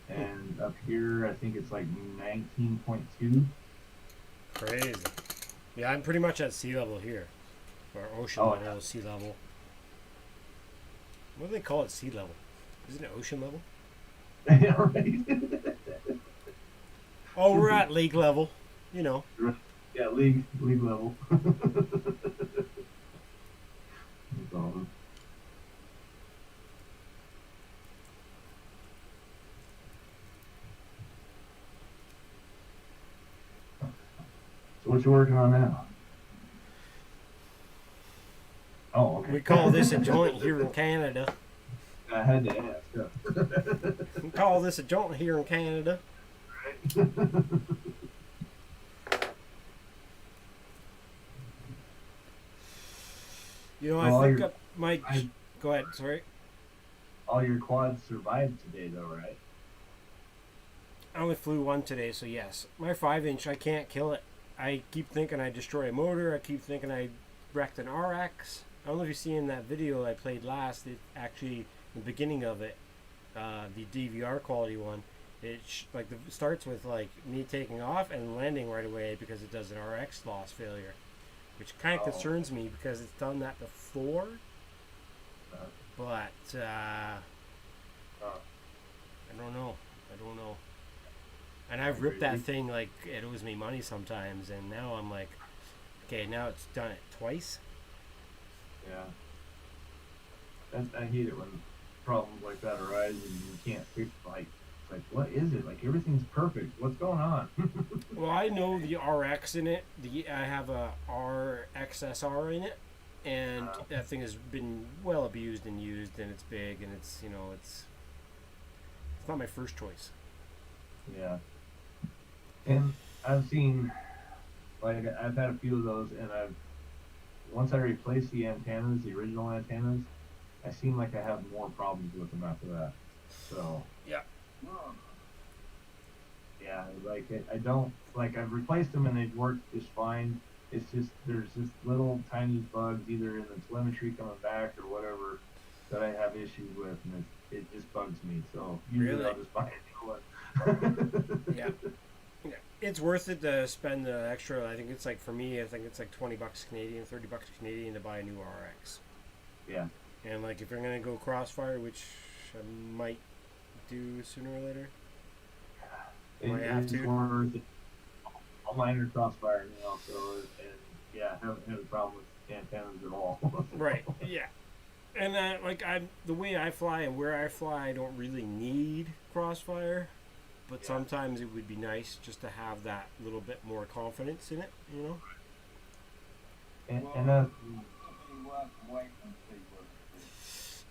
and up here I think it's like 19.2. Crazy. Yeah, I'm pretty much at sea level here, or ocean level, yeah. sea level. What do they call it? Sea level? Isn't it ocean level? Yeah, right. Oh, we're at lake level. You know. Yeah, league level. That's awesome. So what you working on now? Oh, okay. We call this a joint here in Canada. I had to ask. Yeah. We call this a joint here in Canada. Right. You know, Well, I think I might. Go ahead. Sorry. All your quads survived today, though, right? I only flew one today, so yes. My 5-inch, I can't kill it. I keep thinking I destroy a motor. I keep thinking I wrecked an RX. I don't know if you see in that video I played last. It actually, the beginning of it, the DVR quality one, it starts with like me taking off and landing right away because it does an RX loss failure, which kind of concerns me because it's done that before. But I don't know. And I've ripped that thing like it owes me money sometimes, and now I'm like, okay, now it's done it twice. Yeah. I hate it when problems like that arise and you can't fix like what is it? Like everything's perfect. What's going on? Well, I know the RX in it. I have a RXSR in it, and that thing has been well abused and used, and it's big, and it's it's not my first choice. Yeah. And I've seen, like, I've had a few of those, and once I replace the antennas, the original antennas, I seem like I have more problems with them after that. So. Yeah. Yeah, like I don't, like I've replaced them and they've worked just fine. It's just, there's just little tiny bugs either in the telemetry coming back or whatever that I have issues with, and it just bugs me. So usually Really? I'll just buy a new one. Yeah. It's worth it to spend the extra. I think it's like, for me, I think it's like $20 Canadian, $30 Canadian to buy a new RX. Yeah. And like if you're gonna go Crossfire, which I might do sooner or later. Might have to. All mine are Crossfire now, so, and yeah, I haven't had a problem with antennas at all. Right. Yeah. And the way I fly and where I fly, I don't really need Crossfire. But sometimes it would be nice just to have that little bit more confidence in it, you know?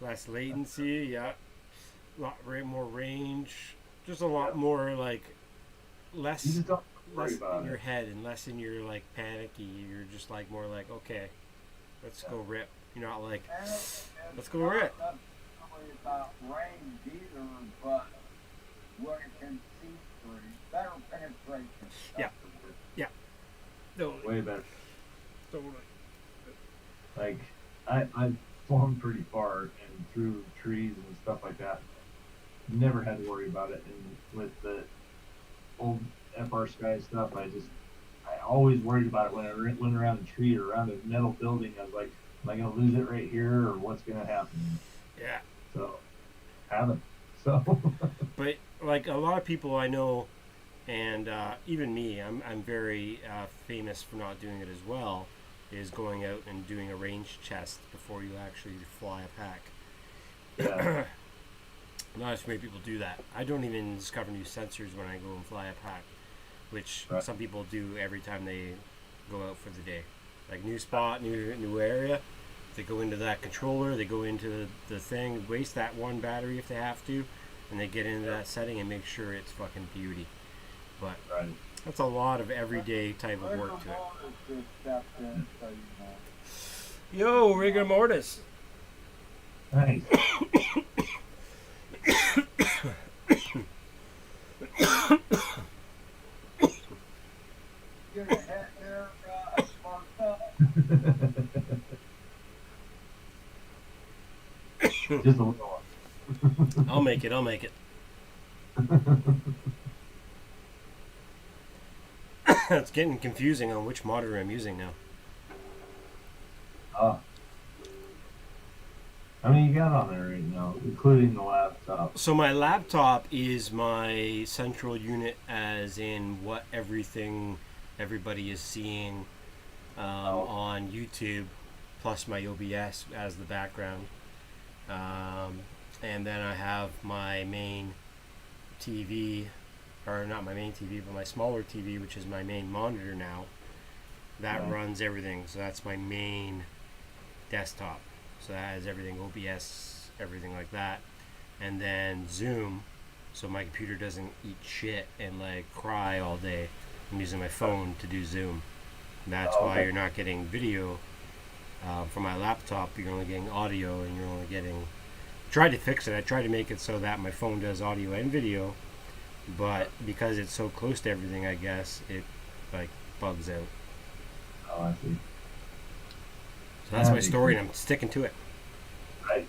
Less latency, yeah. A lot more range. Just a lot more, like, less You just don't worry in about your it. head and less in your, like, panicky. You're just, like, more like, okay, let's go rip. You're not like, let's go rip. Not really about range either, but what it can see through. Better penetration. Yeah. Yeah. Totally. Way better. Totally. Like, I've flown pretty far and through trees and stuff like that. Never had to worry about it. And with the old FR Sky stuff, I always worried about it when I went around a tree or around a metal building. I was like, am I going to lose it right here, or what's going to happen? Yeah. So, haven't. So. But like a lot of people I know, and even me, I'm very famous for not doing it as well, is going out and doing a range test before you actually fly a pack. Yeah. Not as many people do that. I don't even discover new sensors when I go and fly a pack. which Right. some people do every time they go out for the day. Like new spot, new area. They go into that controller, they go into the thing, waste that one battery if they have to, and they get into that setting and make sure it's fucking beauty. But Right. that's a lot of everyday type of work to it. Just stepped in, so you know. Yo, rigor mortis. Nice. Get a head there, sparked up. Just a little one. I'll make it. It's getting confusing on which monitor I'm using now. Ah. How many you got on there right now, including the laptop? So my laptop is my central unit, as in what everybody is seeing on YouTube, plus my OBS as the background. And then I have my main TV, or not my main TV, but my smaller TV, which is my main monitor now. That Right. runs everything. So that's my main desktop. So that has everything, OBS, everything like that. And then Zoom, so my computer doesn't eat shit and like cry all day. I'm using my phone to do Zoom. And that's Oh, why okay. you're not getting video from my laptop. You're only getting audio, and you're only getting... Tried to fix it. I tried to make it so that my phone does audio and video, but because it's so close to everything, I guess it like bugs out. Oh, I see. So that's Yeah, my story, and I'm sticking to it. Right.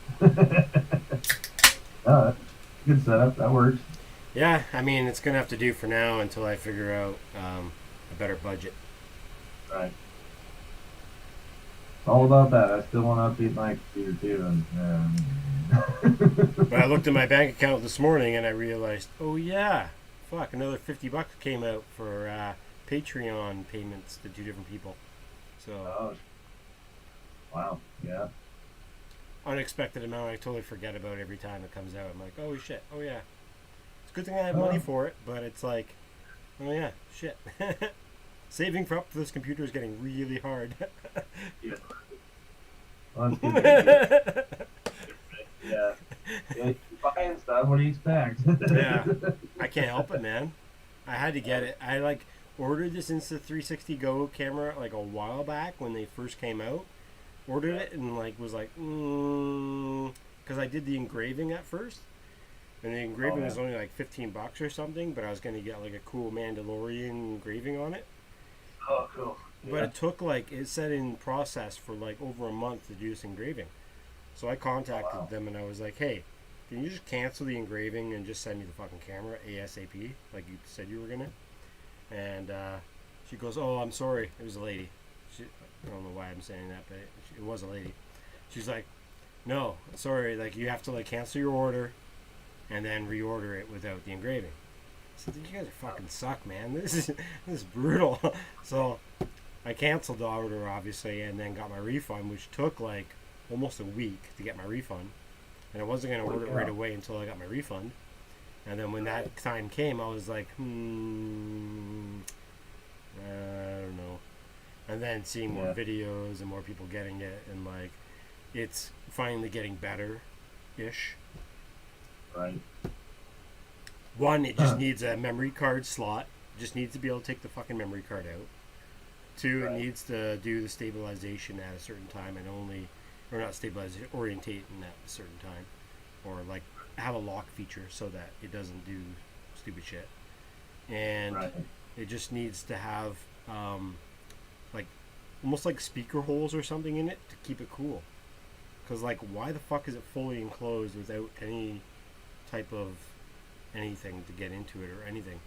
Oh, good setup. That works. Yeah, I mean, it's gonna have to do for now until I figure out a better budget. Right. It's all about that. I still want to update my computer too, and But I looked at my bank account this morning and I realized, oh yeah, fuck, another $50 came out for Patreon payments to 2 different people. So Oh, wow. Yeah. unexpected amount I totally forget about every time it comes out. I'm like, oh shit, oh yeah. It's a good thing I have money for it, but it's like, oh yeah, shit. Saving for up for this computer is getting really hard. Yeah. Well, that's good. Yeah. Yeah, you're buying stuff. What do you expect? Yeah. I can't help it, man. I had to get it. I like ordered this Insta360 Go camera like a while back when they first came out. Ordered it and like was like, because I did the engraving at first, and the engraving was only like $15 or something. But I was gonna get like a cool Mandalorian engraving on it. Oh, cool. But it took like, it said in process for like over a month to do this engraving. So I contacted them and I was like, hey, can you just cancel the engraving and just send me the fucking camera ASAP, like you said you were gonna? And she goes, oh, I'm sorry. It was a lady. I don't know why I'm saying that, but it was a lady. She's like, no, sorry, like you have to like cancel your order and then reorder it without the engraving. I said, you guys are fucking suck, man. This is brutal. So I canceled the order, obviously, and then got my refund, which took like almost a week to get my refund. And I wasn't going to order it right away until I got my refund. And then when that time came, I was like, I don't know. And then seeing more videos and more people getting it, and like, it's finally getting better-ish. Right. One, it just needs a memory card slot. Just needs to be able to take the fucking memory card out. Two, it needs to do the stabilization at a certain time and only, or not stabilization, orientating at a certain time. Or like have a lock feature so that it doesn't do stupid shit. And it just needs to have like almost like speaker holes or something in it to keep it cool. Because like, why the fuck is it fully enclosed without any type of anything to get into it or anything?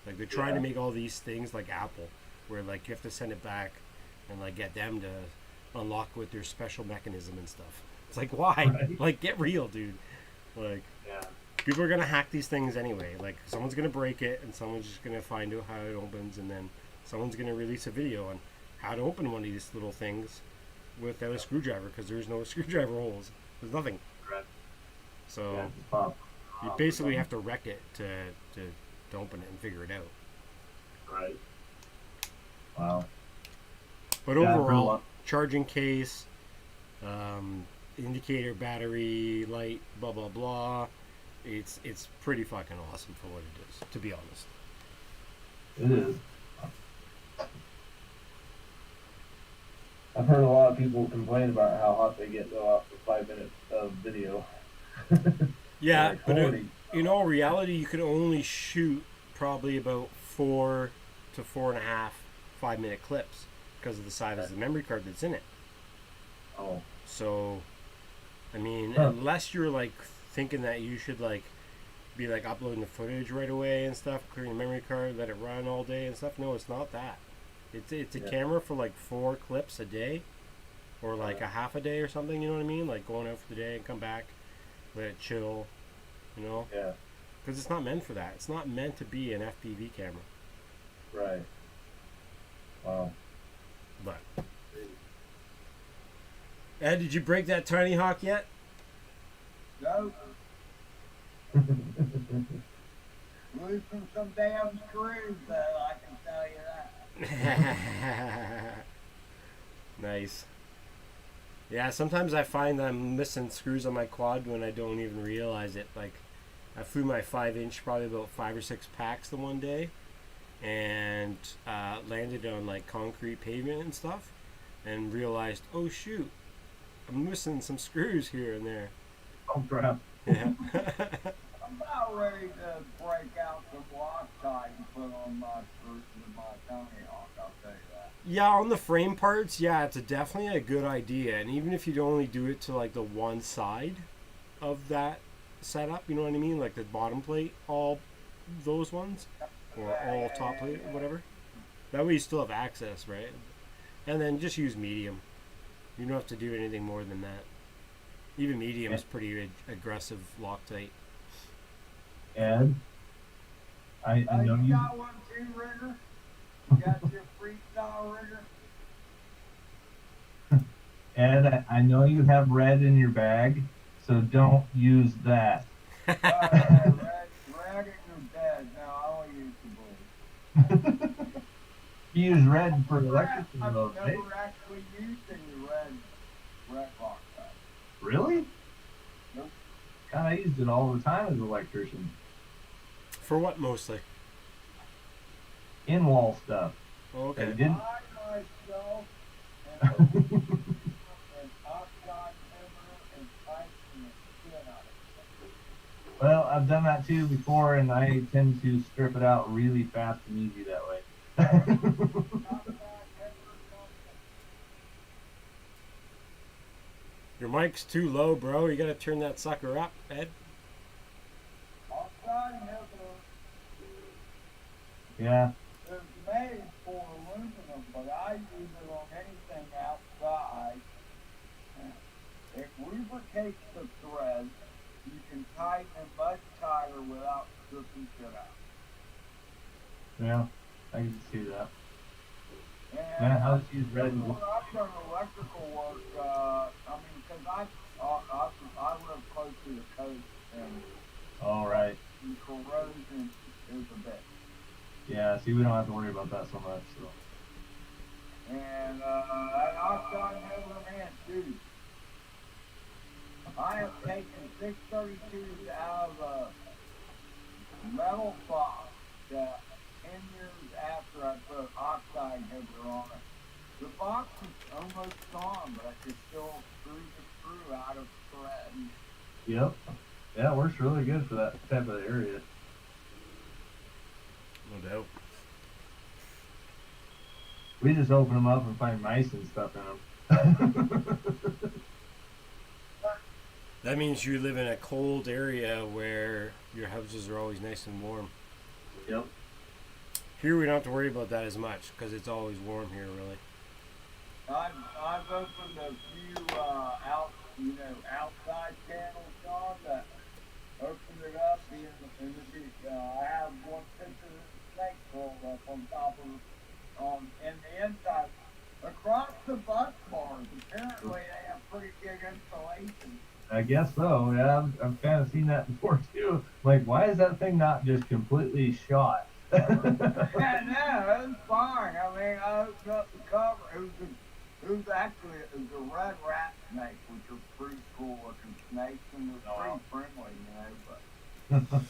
Like they're trying to make all these things like Apple, where like you have to send it back and like get them to unlock with their special mechanism and stuff. It's like, why? Like, get real, dude. Like, people are gonna hack these things anyway. Like, someone's gonna break it and someone's just gonna find out how it opens, and then someone's gonna release a video on how to open one of these little things without a screwdriver, because there's no screwdriver holes. There's nothing. So you basically have to wreck it to open it and figure it out. Right. Wow. But Yeah, I've heard a overall, lot. charging case, indicator, battery, light, blah blah blah. It's pretty fucking awesome for what it is, to be honest. It is. I've heard a lot of people complain about how hot they get though after 5 minutes of video. Yeah, Like, but holy. in all reality, you can only shoot probably about 4 to 4.5 5-minute clips because of the size of the memory card that's in it. Oh. So, I mean, Huh. unless you're like thinking that you should like be like uploading the footage right away and stuff, clearing the memory card, let it run all day and stuff. No, it's not that. It's a Yeah. camera for like 4 clips a day, or like a half a day or something. You know what I mean? Like going out for the day and come back, let it chill. You know, Yeah. because it's not meant for that. It's not meant to be an FPV camera. Right. Wow. But Ed, did you break that tiny hawk yet? No, loosen some damn screws, though, I can tell you that. Nice. Yeah, sometimes I find I'm missing screws on my quad when I don't even realize it. Like, I flew my 5-inch probably about 5 or 6 packs the one day, and landed on like concrete pavement and stuff, and realized, oh shoot, I'm missing some screws here and there. Oh crap. Yeah. I'm about ready to break out the block tie and put on my screws with my Tony Hawk, I'll tell you that. Yeah, on the frame parts, yeah, it's definitely a good idea. And even if you only do it to like the one side of that setup, you know what I mean? Like the bottom plate, all those ones, or all top plate, or whatever. That way you still have access, right? And then just use medium. You don't have to do anything more than that. Even medium is pretty aggressive Loctite. Ed, I know you you. got one too, Rigger? You got your freestyle Rigger? Ed, I know you have red in your bag, so don't use that. Red in your bed. No, I only use the blue. You use red for I've electrical never though, right? actually used any red lock tie. Really? Nope. God, I used it all the time as an electrician. For what mostly? In-wall stuff. Oh, okay. I didn't. I myself and oxide timber and pipe and the skin out of Well, I've done that too before, and I tend to strip it out really fast and easy that way. it. Oxide timber something. Your mic's too low, bro. You gotta turn that sucker up, Ed. Oxide timber Yeah. is made for aluminum, but I use it on anything outside. It lubricates the thread. You can tighten it much tighter without stripping shit out. Yeah, I can see that. And Man, how does use red? when I've done electrical work, I mean, because I live close to the coast, and All right. the corrosion is a bit. Yeah. See, we don't have to worry about that so much. So. And that oxide timber, man, dude, I have taken 632s out of a metal box that 10 years after I put oxide inhibitor on it. The box is almost gone, but I could still screw the screw out of the thread. Yep. Yeah, it works really good for that type of area. No doubt. We just open them up and find mice and stuff in them. That means you live in a cold area where your houses are always nice and warm. Yep. Here we don't have to worry about that as much because it's always warm here, really. I've opened a few outside panels, John, that opened it up in the I have one picture of the snake rolled up on top of in the inside. Across the bus bars, apparently they have pretty good insulation. I guess so. Yeah, I've kind of seen that before too. Like, why is that thing not just completely shot? Yeah, no, it was fine. I mean, I opened up the cover. It was actually a red rat snake, which are pretty cool looking snakes, and they're Oh, pretty friendly, you know. But wow.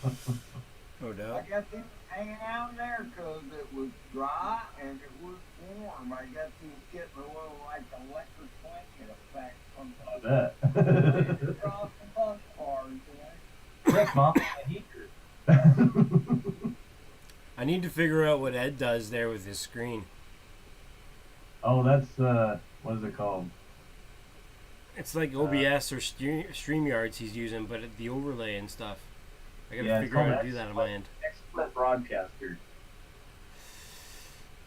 No I doubt. guess he was hanging out there because it was dry and it was warm. I guess he was getting a little like electric blanket effect from I bet. laying across the bus bars, you know. Yes, Mom, a heater. I need to figure out what Ed does there with his screen. Oh, that's what is it called? It's like OBS or StreamYards he's using, but the overlay and stuff. I gotta Yeah, it's figure out called how to do that on my end. Expert Broadcaster.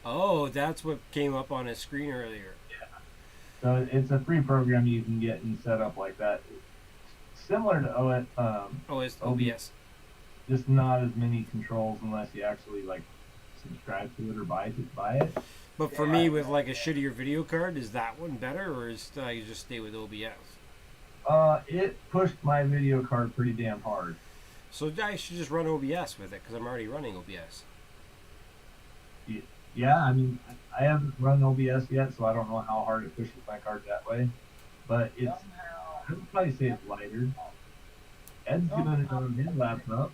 Oh, that's what came up on his screen earlier. So it's a free program you can get and set up like that. Similar to Oh, it's OBS, OBS. just not as many controls unless you actually like subscribe to it or buy it. But for Yeah. me, with like a shittier video card, is that one better, or is I just stay with OBS? It pushed my video card pretty damn hard. So I should just run OBS with it because I'm already running OBS. Yeah, I mean, I haven't run OBS yet, so I don't know how hard it pushes my card that way. But it's, Somehow, I would probably say it's lighter. Ed's doing it on his laptop.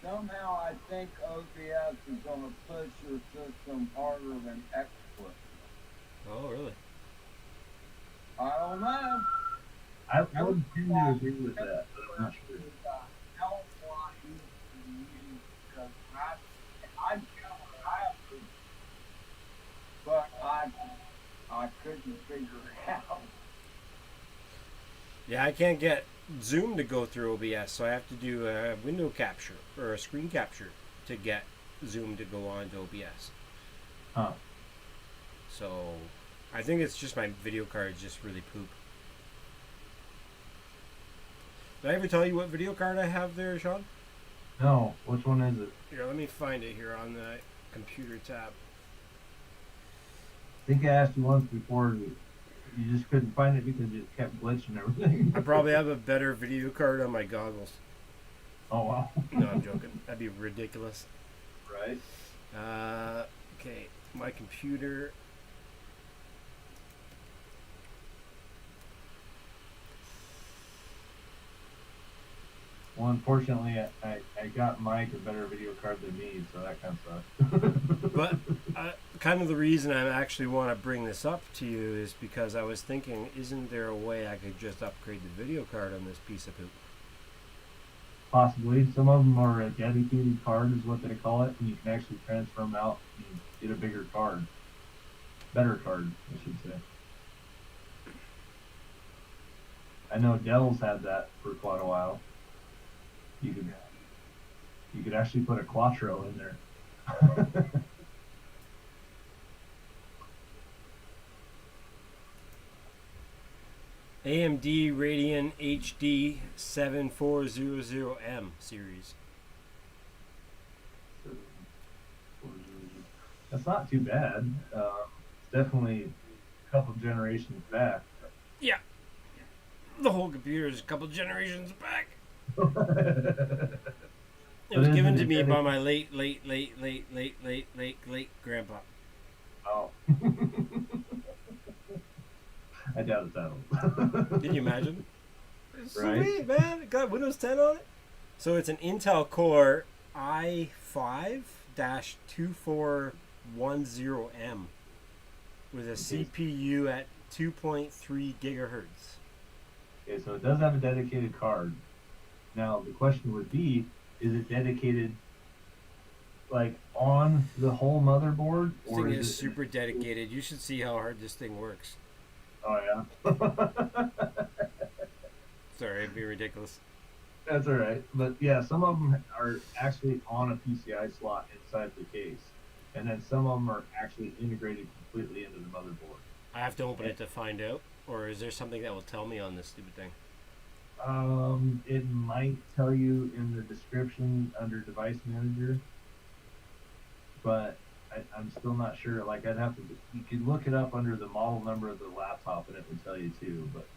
somehow I think OBS is going to push your system harder than XSplit. Oh, really? I don't know. I would tend to agree with that, but I'm not sure. Hell of a lot easier to use because I know what I have to, but I couldn't figure it out. Yeah, I can't get Zoom to go through OBS, so I have to do a window capture or a screen capture to get Zoom to go on to OBS. Huh. So I think it's just my video card is just really poop. Did I ever tell you what video card I have there, Sean? No, which one is it? Here, let me find it here on the computer tab. I think I asked you once before. You just couldn't find it because it kept glitching everything. I probably have a better video card on my goggles. Oh wow. No, I'm joking. That'd be ridiculous. Right. Okay, my computer. Well, unfortunately, I got Mike a better video card than me, so that kind of sucks. But kind of the reason I actually want to bring this up to you is because I was thinking, isn't there a way I could just upgrade the video card on this piece of poop? Possibly. Some of them are a dedicated card, is what they call it, and you can actually transfer them out and get a bigger card. Better card, I should say. I know Dell's had that for quite a while. You could actually put a Quattro in there. AMD Radeon HD 7400M series. That's not too bad. It's definitely a couple generations back. Yeah, the whole computer is a couple generations back. It was given to me by my late grandpa. Oh. I doubt it's that. Can you imagine? It's Right. sweet, man. It got Windows 10 on it. So it's an Intel Core i5-2410M with a CPU at 2.3 gigahertz. Okay, so it does have a dedicated card. Now the question would be, is it dedicated like on the whole motherboard? This thing is super dedicated. You should see how hard this thing works. Oh yeah. Sorry, it'd be ridiculous. That's all right. But yeah, some of them are actually on a PCI slot inside the case. And then some of them are actually integrated completely into the motherboard. I have to open it to find out, or is there something that will tell me on this stupid thing? It might tell you in the description under device manager, but I'm still not sure. Like I'd have to, you could look it up under the model number of the laptop and it would tell you too. But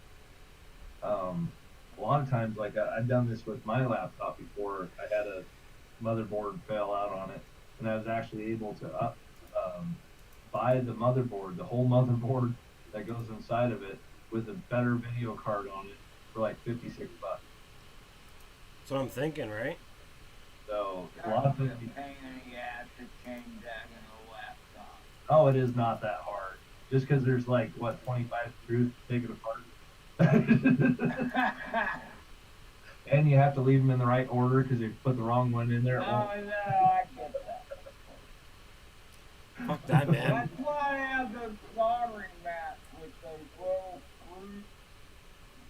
a lot of times, like I've done this with my laptop before. I had a motherboard fell out on it, and I was actually able to buy the motherboard, the whole motherboard that goes inside of it, with a better video card on it for like $56. That's what I'm thinking, right? So a That lot of would be things. a pain in the ass to change that in a laptop. Oh, it is not that hard. Just because there's like what 25 screws to take it apart. And you have to leave them in the right order because if you put the wrong one in there, it Oh won't. no, I get that. Fuck that, man. That's why I have those soldering mats with those little screws.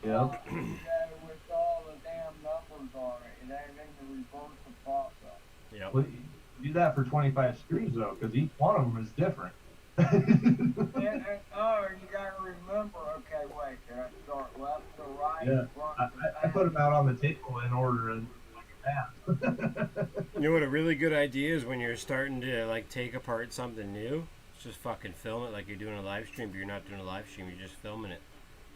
Yep. With all the damn numbers on it, and everything to reverse the process. Yep. Well, you do that for 25 screws though, because each one of them is different. Oh, you gotta remember. Okay, wait. Did I start left to right? Yeah. Front I, to I back? put them out on the table in order and like a map. You know what a really good idea is when you're starting to like take apart something new? It's just fucking film it like you're doing a live stream, but you're not doing a live stream, you're just filming it.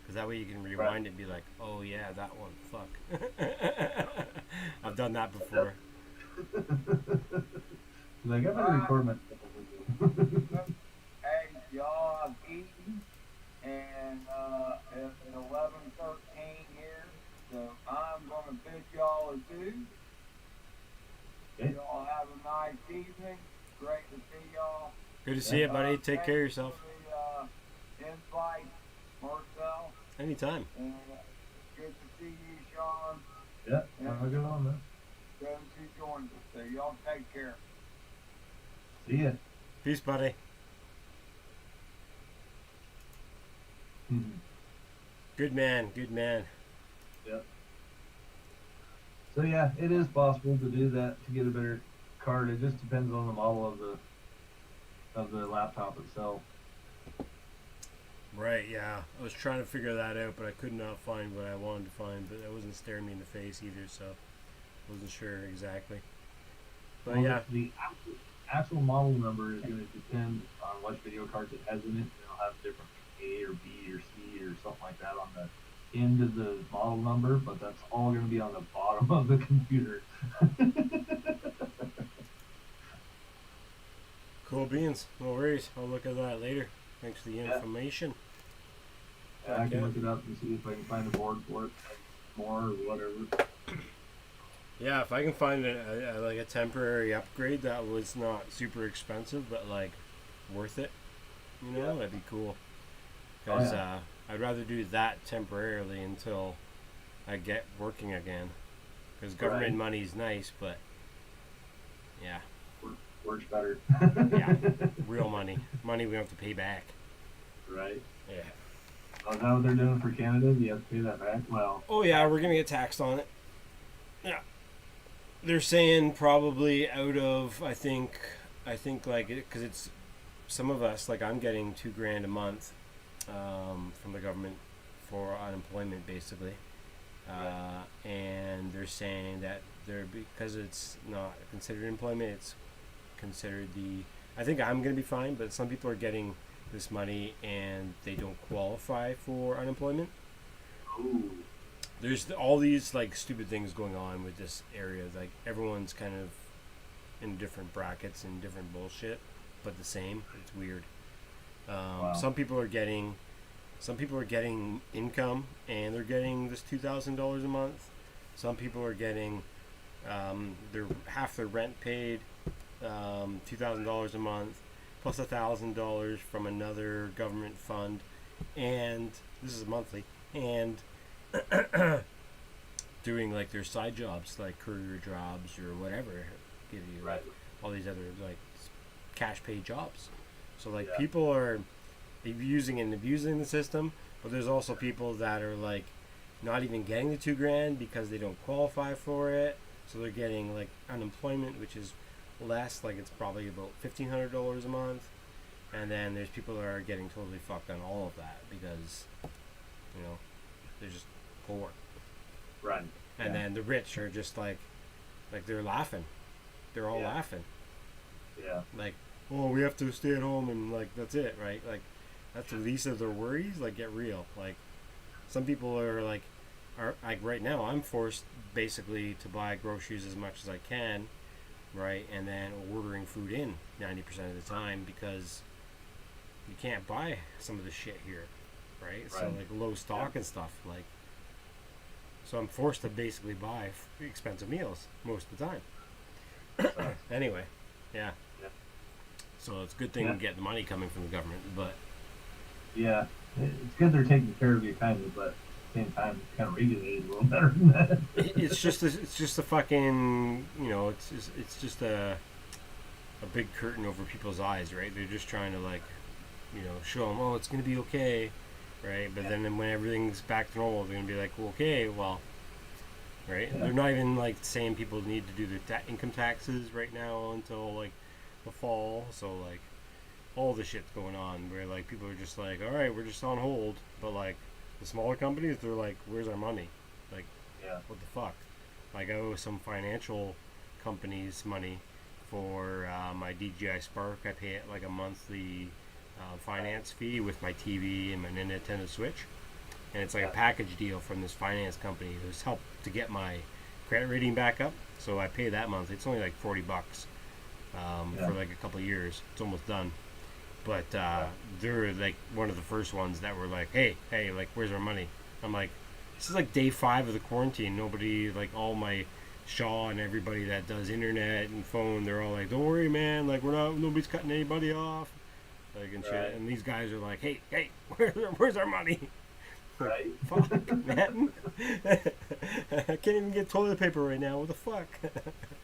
Because that way you can rewind it and be like, oh yeah, that one, fuck. I've done that before. Like, I'm gonna record my. Hey, y'all, I've eaten, and it's 11:13 here, so I'm gonna bid y'all adieu. Okay. Y'all have a nice evening. Great to see y'all. Good to see you, buddy. Take care of yourself. Thanks for the invite, Marcel, Anytime. and good to see you, Sean. Yeah, have a good one, man. Those who joined us. So y'all take care. See ya. Peace, buddy. Mhm. Good man. Good man. Yep. So yeah, it is possible to do that to get a better card. It just depends on the model of the laptop itself. Right, yeah. I was trying to figure that out, but I could not find what I wanted to find, but it wasn't staring me in the face either, so I wasn't sure exactly. But Well, yeah, the actual model number is going to depend on what video cards it has in it. It'll have different A or B or C or something like that on the end of the model number, but that's all going to be on the bottom of the computer. cool beans. No worries. I'll look at that later. Thanks for the Yeah. information. And I can look it up and see if I can find a board for it, more or whatever. Yeah, if I can find like a temporary upgrade that was not super expensive, but like worth it, you know, Yeah. that'd be cool. Oh, Because yeah. I'd rather do that temporarily until I get working again. Because government Right. money's nice, but yeah, Works better. Yeah. real money we don't have to pay back. Right. Yeah. Oh, is that what they're doing for Canada? Do you have to pay that back? Well, Oh yeah, we're gonna get taxed on it. Yeah. They're saying probably out of I think like because it's some of us like I'm getting $2,000 a month from the government for unemployment basically, and they're saying that they're because it's not considered employment, it's considered the. I think I'm gonna be fine, but some people are getting this money and they don't qualify for unemployment. ooh, There's all these like stupid things going on with this area. Like everyone's kind of in different brackets and different bullshit, but the same. It's weird. Wow. Some people are getting income and they're getting this $2,000 a month. Some people are getting their half their rent paid, $2,000 a month, plus $1,000 from another government fund, and this is monthly, and doing like their side jobs like courier jobs or whatever, give you right. all these other like cash pay jobs. So like Yeah. people are using and abusing the system, but there's also people that are like not even getting the $2,000 because they don't qualify for it. So they're getting like unemployment, which is less, like it's probably about $1,500 a month. And then there's people that are getting totally fucked on all of that because, you know, they're just poor. Right. And Yeah. then the rich are just like they're laughing. They're all Yeah. laughing. Yeah. Like, oh, we have to stay at home and like that's it, right? Like that's the least of their worries. Like get real. Like some people are like right now I'm forced basically to buy groceries as much as I can right? And then ordering food in 90% of the time because you can't buy some of the shit here, right? So Right. like low stock and stuff, like. So I'm forced to basically buy expensive meals most of the time. Anyway, yeah. Yeah. So it's a good thing Yeah. we get the money coming from the government, but Yeah, it's good they're taking care of you, kind of, but at the same time, it's kind of regulated a little better than that. it's just a fucking, it's just a big curtain over people's eyes, right? They're just trying to like, show them, oh, it's gonna be okay, right? But then when everything's back to normal, they're gonna be like, well, okay, well, right? Yeah. They're not even like saying people need to do their income taxes right now until like the fall, so like all the shit's going on where like people are just like, all right, we're just on hold, but like the smaller companies, they're like, where's our money? Like, Yeah. what the fuck? Like I owe some financial companies money for my DJI Spark. I pay it like a monthly finance fee with my TV and my Nintendo Switch, and it's like a package deal from this finance company who's helped to get my credit rating back up. So I pay that month. It's only like $40 for like a couple of years. It's almost done. But they're like one of the first ones that were like, hey, like, where's our money? I'm like, this is like day 5 of the quarantine. Nobody, like, all my Shaw and everybody that does internet and phone, they're all like, don't worry, man. Like, nobody's cutting anybody off. Like, and shit. And these guys are like, hey, where's our money? Right. Fuck, man. I can't even get toilet paper right now. What the fuck?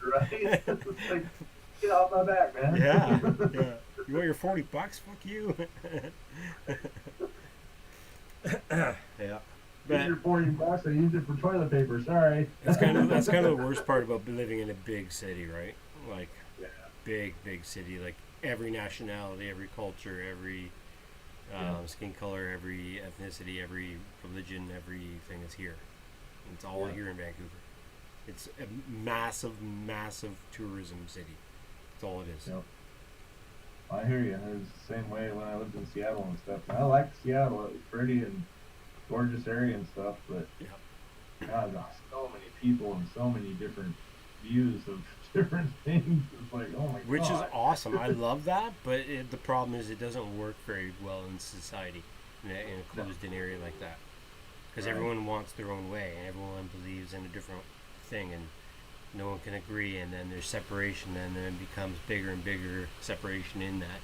Right. It's like, get off my back, man. Yeah. You want your $40? Fuck you. Yeah. Here's your $40. I used it for toilet paper. Sorry. That's kind of the worst part about living in a big city, right? Like, Yeah. big city. Like every nationality, every culture, every skin color, every ethnicity, every religion, everything is here. It's all here in Vancouver. It's a massive tourism city. That's all it is. Yep. I hear you. It was the same way when I lived in Seattle and stuff. And I liked Seattle. It was pretty and gorgeous area and stuff, but God, so many people and so many different views of different things. It's like, oh my God. Which is awesome. I love that, but the problem is it doesn't work very well in society in a closed-in area like that. Because everyone wants their own way, and everyone believes in a different thing, and no one can agree, and then there's separation, and then it becomes bigger and bigger separation in that,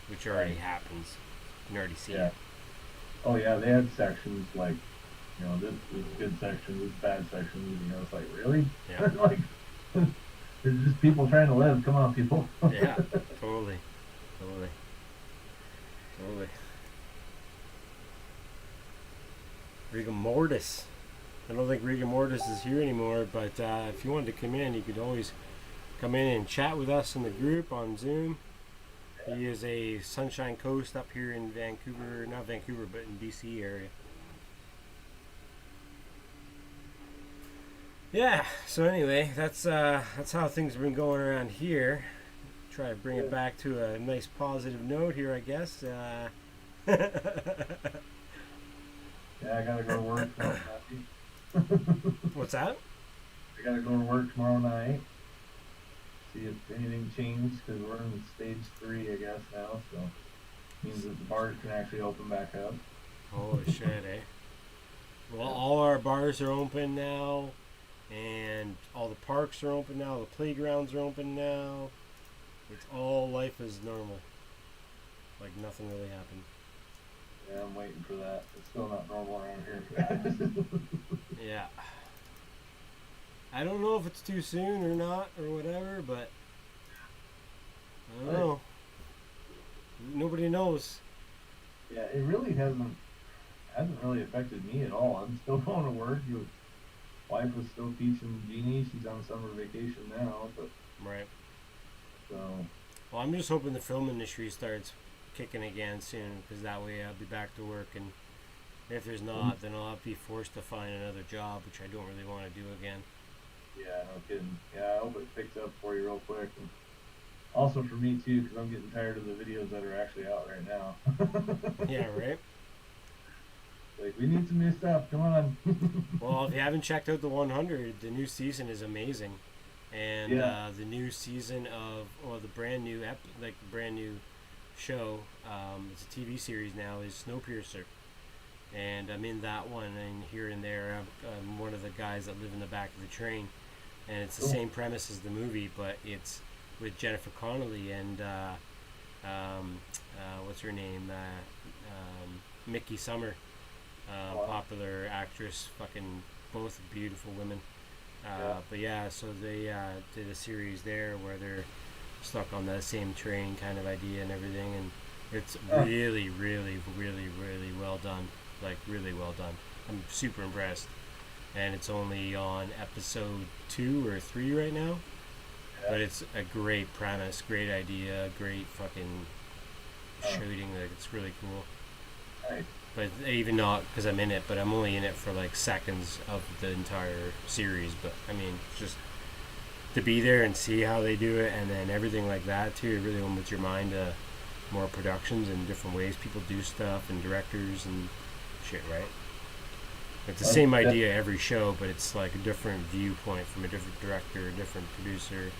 which already happens. You can already see it. Oh yeah, they had sections like, this is good section, this is bad section. It's like, really? Yeah. Like, there's just people trying to live. Come on, people. Yeah, totally. Rigor mortis. I don't think rigor mortis is here anymore, but if you wanted to come in, you could always come in and chat with us in the group on Zoom. He is a Sunshine Coast up here in Vancouver, not Vancouver, but in BC area. Yeah, so anyway, that's how things have been going around here. Try to bring it back to a nice positive note here, I guess. Yeah, I gotta go to work tomorrow night. What's that? I gotta go to work tomorrow night. See if anything changed, because we're in stage 3, I guess, now, so means that the bars can actually open back up. Holy shit, eh? Well, all our bars are open now, and all the parks are open now, the playgrounds are open now. It's all life is normal. Like nothing really happened. Yeah, I'm waiting for that. It's still not normal around here. Yeah. I don't know if it's too soon or not or whatever, but I don't know. Nobody knows. Yeah, it really hasn't really affected me at all. I'm still going to work. Your wife was still teaching Jeannie. She's on summer vacation now, but Right. so Well, I'm just hoping the film industry starts kicking again soon, because that way I'll be back to work, and if there's not, then I'll have to be forced to find another job, which I don't really want to do again. yeah, no kidding. Yeah, I hope it picks up for you real quick. And also for me too, because I'm getting tired of the videos that are actually out right now. Yeah, right? Like, we need some new stuff. Come on. Well, if you haven't checked out the 100, the new season is amazing. And Yeah. the new season of, or the brand new brand new show, it's a TV series now, is Snowpiercer. And I'm in that one, and here and there, I'm one of the guys that live in the back of the train, and it's the Cool. same premise as the movie, but it's with Jennifer Connelly and what's her name, Mickey Summer, Wow. popular actress, fucking both beautiful women. Yeah. But yeah, so they did a series there where they're stuck on that same train kind of idea and everything, and it's really, really, really, really well done. Like, really well done. I'm super impressed. And it's only on episode 2 or 3 right now. Yeah. But it's a great premise, great idea, great fucking shooting. Like, it's really cool. Nice. But even not because I'm in it, but I'm only in it for like seconds of the entire series. But I mean, just to be there and see how they do it, and then everything like that too, it really opens your mind to more productions and different ways people do stuff and directors and shit, right? It's the same idea every show, but it's like a different viewpoint from a different director, a different producer.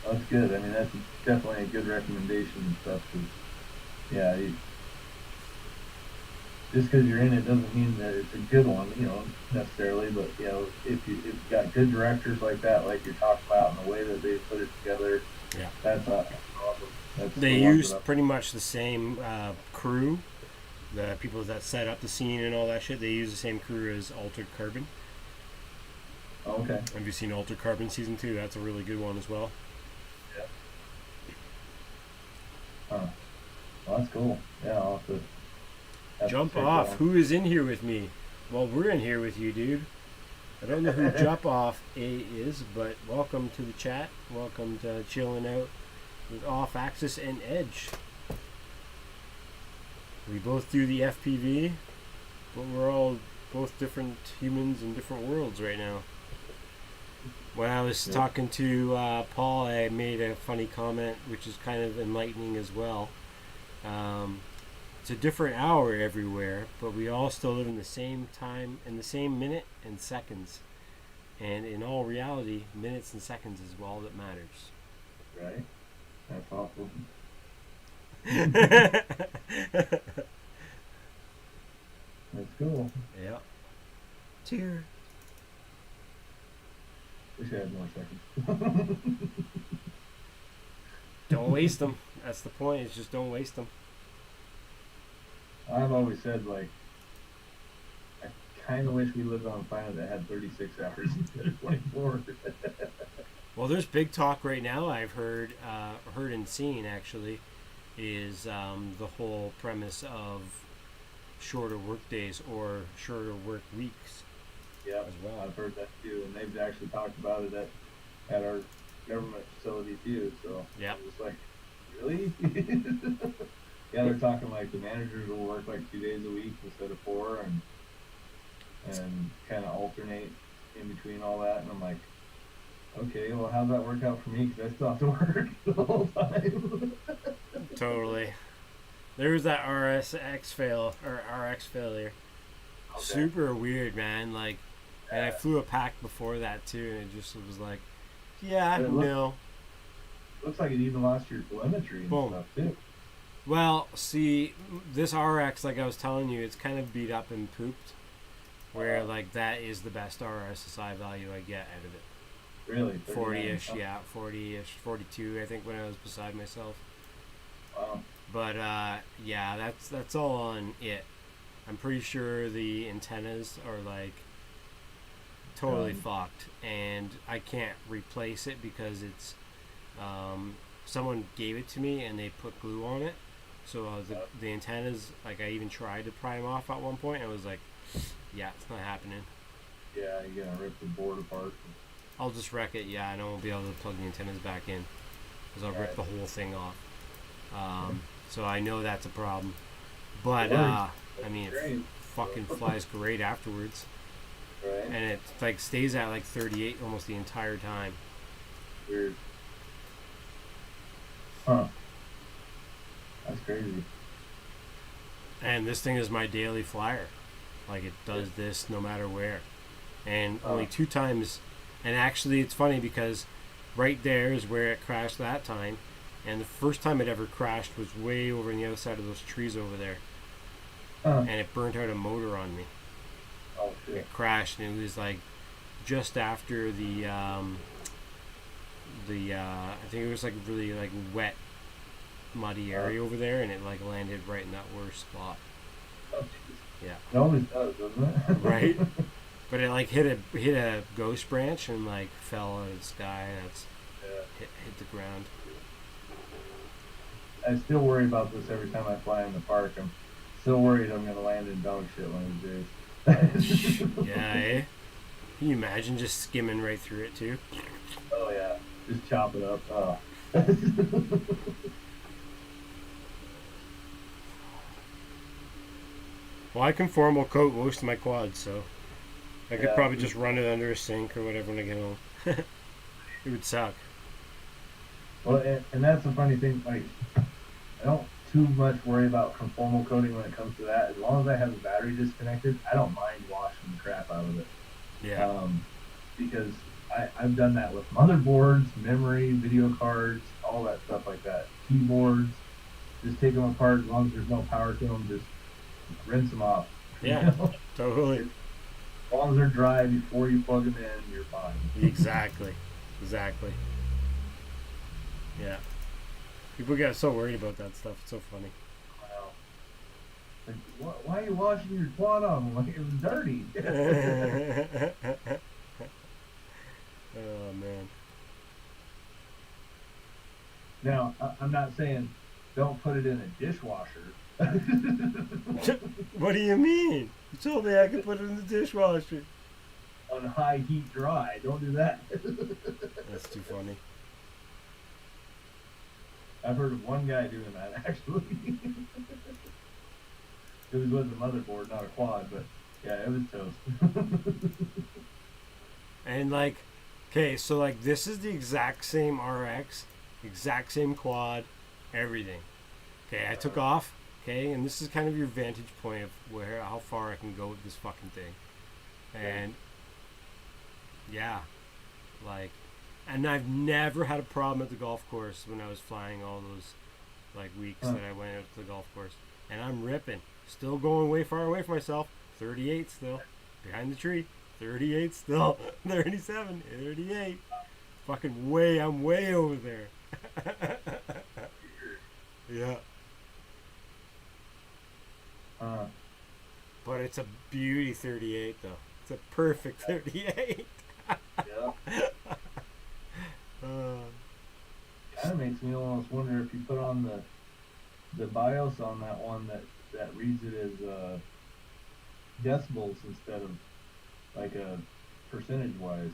That's good. I mean, that's definitely a good recommendation and stuff. 'Cause, yeah, just because you're in it doesn't mean that it's a good one, necessarily. But if you've got good directors like that, like you're talking about, and the way that they put it together, Yeah. that's awesome. That's They the ones use that pretty much the same crew, the people that set up the scene and all that shit. They use the same crew as Altered Carbon. okay. Have you seen Altered Carbon season 2? That's a really good one as well. Yeah. Huh. Well, that's cool. Yeah, I'll have to Jump check Off. that out. Who is in here with me? Well, we're in here with you, dude. I don't know who Jump Off A is, but welcome to the chat. Welcome to chilling out with Off Axis and Edge. We both do the FPV, but we're all both different humans in different worlds right now. When I was talking to Paul, I made a funny comment, which is kind of enlightening as well. It's a different hour everywhere, but we all still live in the same time, in the same minute and seconds. And in all reality, minutes and seconds is all that matters. Right? That's awesome. That's cool. Yeah. Cheer. Wish I had more seconds. Don't waste them. That's the point. It's just don't waste them. I've always said, like, I kind of wish we lived on a planet that had 36 hours instead of 24. Well, there's big talk right now. I've heard and seen actually, is the whole premise of shorter work days or shorter work weeks. Yeah, as well. I've heard that too, and they've actually talked about it at our government facility too. So Yep. I'm just like, really? Yeah, they're talking like the managers will work like 2 days a week instead of 4, and kind of alternate in between all that. And I'm like, okay, well, how's that work out for me? Because I still have to work the whole time. Totally. There was that RX failure. Okay. Super weird, man. Like, and I flew a pack before that too, and it just was like, yeah, It no. Looks like it even lost your telemetry and Boom. stuff too. Well, see, this RX, like I was telling you, it's kind of beat up and pooped. Where, like, that is the best RSSI value I get out of it. Really? 40-ish, 39? yeah, 40-ish, 42, I think, when I was beside myself. Wow. But, yeah, that's all on it. I'm pretty sure the antennas are, like, totally fucked. And I can't replace it because it's... someone gave it to me and they put glue on it. So the antennas, like, I even tried to pry them off at one point. I was like, yeah, it's not happening. Yeah, you're gonna rip the board apart. I'll just wreck it, yeah, and I won't be able to plug the antennas back in. Because I'll rip the whole thing off. So I know that's a problem. But, I mean, it fucking flies great afterwards. Right. And it, like, stays at, like, 38 almost the entire time. Weird. Huh. That's crazy. And this thing is my daily flyer. Like, it does this no matter where. And only 2 times And actually, it's funny because right there is where it crashed that time. And the first time it ever crashed was way over on the other side of those trees over there. Huh. And it burnt out a motor on me. Oh shit. It crashed, and it was like just after I think it was like really like wet, muddy area over there, and it like landed right in that worst spot. Oh, jeez. Yeah. It always does, doesn't it? Right. But it like hit a ghost branch and like fell out of the sky, and it's Yeah. hit the ground. I still worry about this every time I fly in the park. I'm still worried I'm gonna land in dog shit one of these days. Yeah, eh? Can you imagine just skimming right through it too? Oh yeah, just chop it up. Oh. Well, I can formal coat most of my quads, so I could Yeah. probably just run it under a sink or whatever when I get home. It would suck. Well, and that's the funny thing. Like, I don't too much worry about conformal coating when it comes to that. As long as I have the battery disconnected, I don't mind washing the crap out of it. Yeah. Because I've done that with motherboards, memory, video cards, all that stuff like that. Keyboards, just take them apart as long as there's no power to them. Just rinse them off. Yeah. You know? Totally. As long as they're dry before you plug them in, you're fine. Exactly. Exactly. Yeah. People get so worried about that stuff. It's so funny. Wow. Like, why are you washing your quad on? Like, it was dirty. Oh man. Now, I'm not saying don't put it in a dishwasher. What do you mean? You told me I could put it in the dishwasher. On high heat dry. Don't do that. That's too funny. I've heard of one guy doing that, actually. It was with a motherboard, not a quad, but yeah, it was toast. And like, okay, so like this is the exact same RX, exact same quad, everything. Okay, I took off. Okay, and this is kind of your vantage point of how far I can go with this fucking thing. And yeah, like, and I've never had a problem at the golf course when I was flying all those like weeks that I went out to the golf course. And I'm ripping, still going way far away from myself. 38 still, behind the tree. 38 still, 37, 38. Fucking way, I'm way over there. Yeah. But it's a beauty 38 though. It's a perfect 38. Yeah. Kind of makes me almost wonder if you put on the BIOS on that one that reads it as decibels instead of like a percentage wise.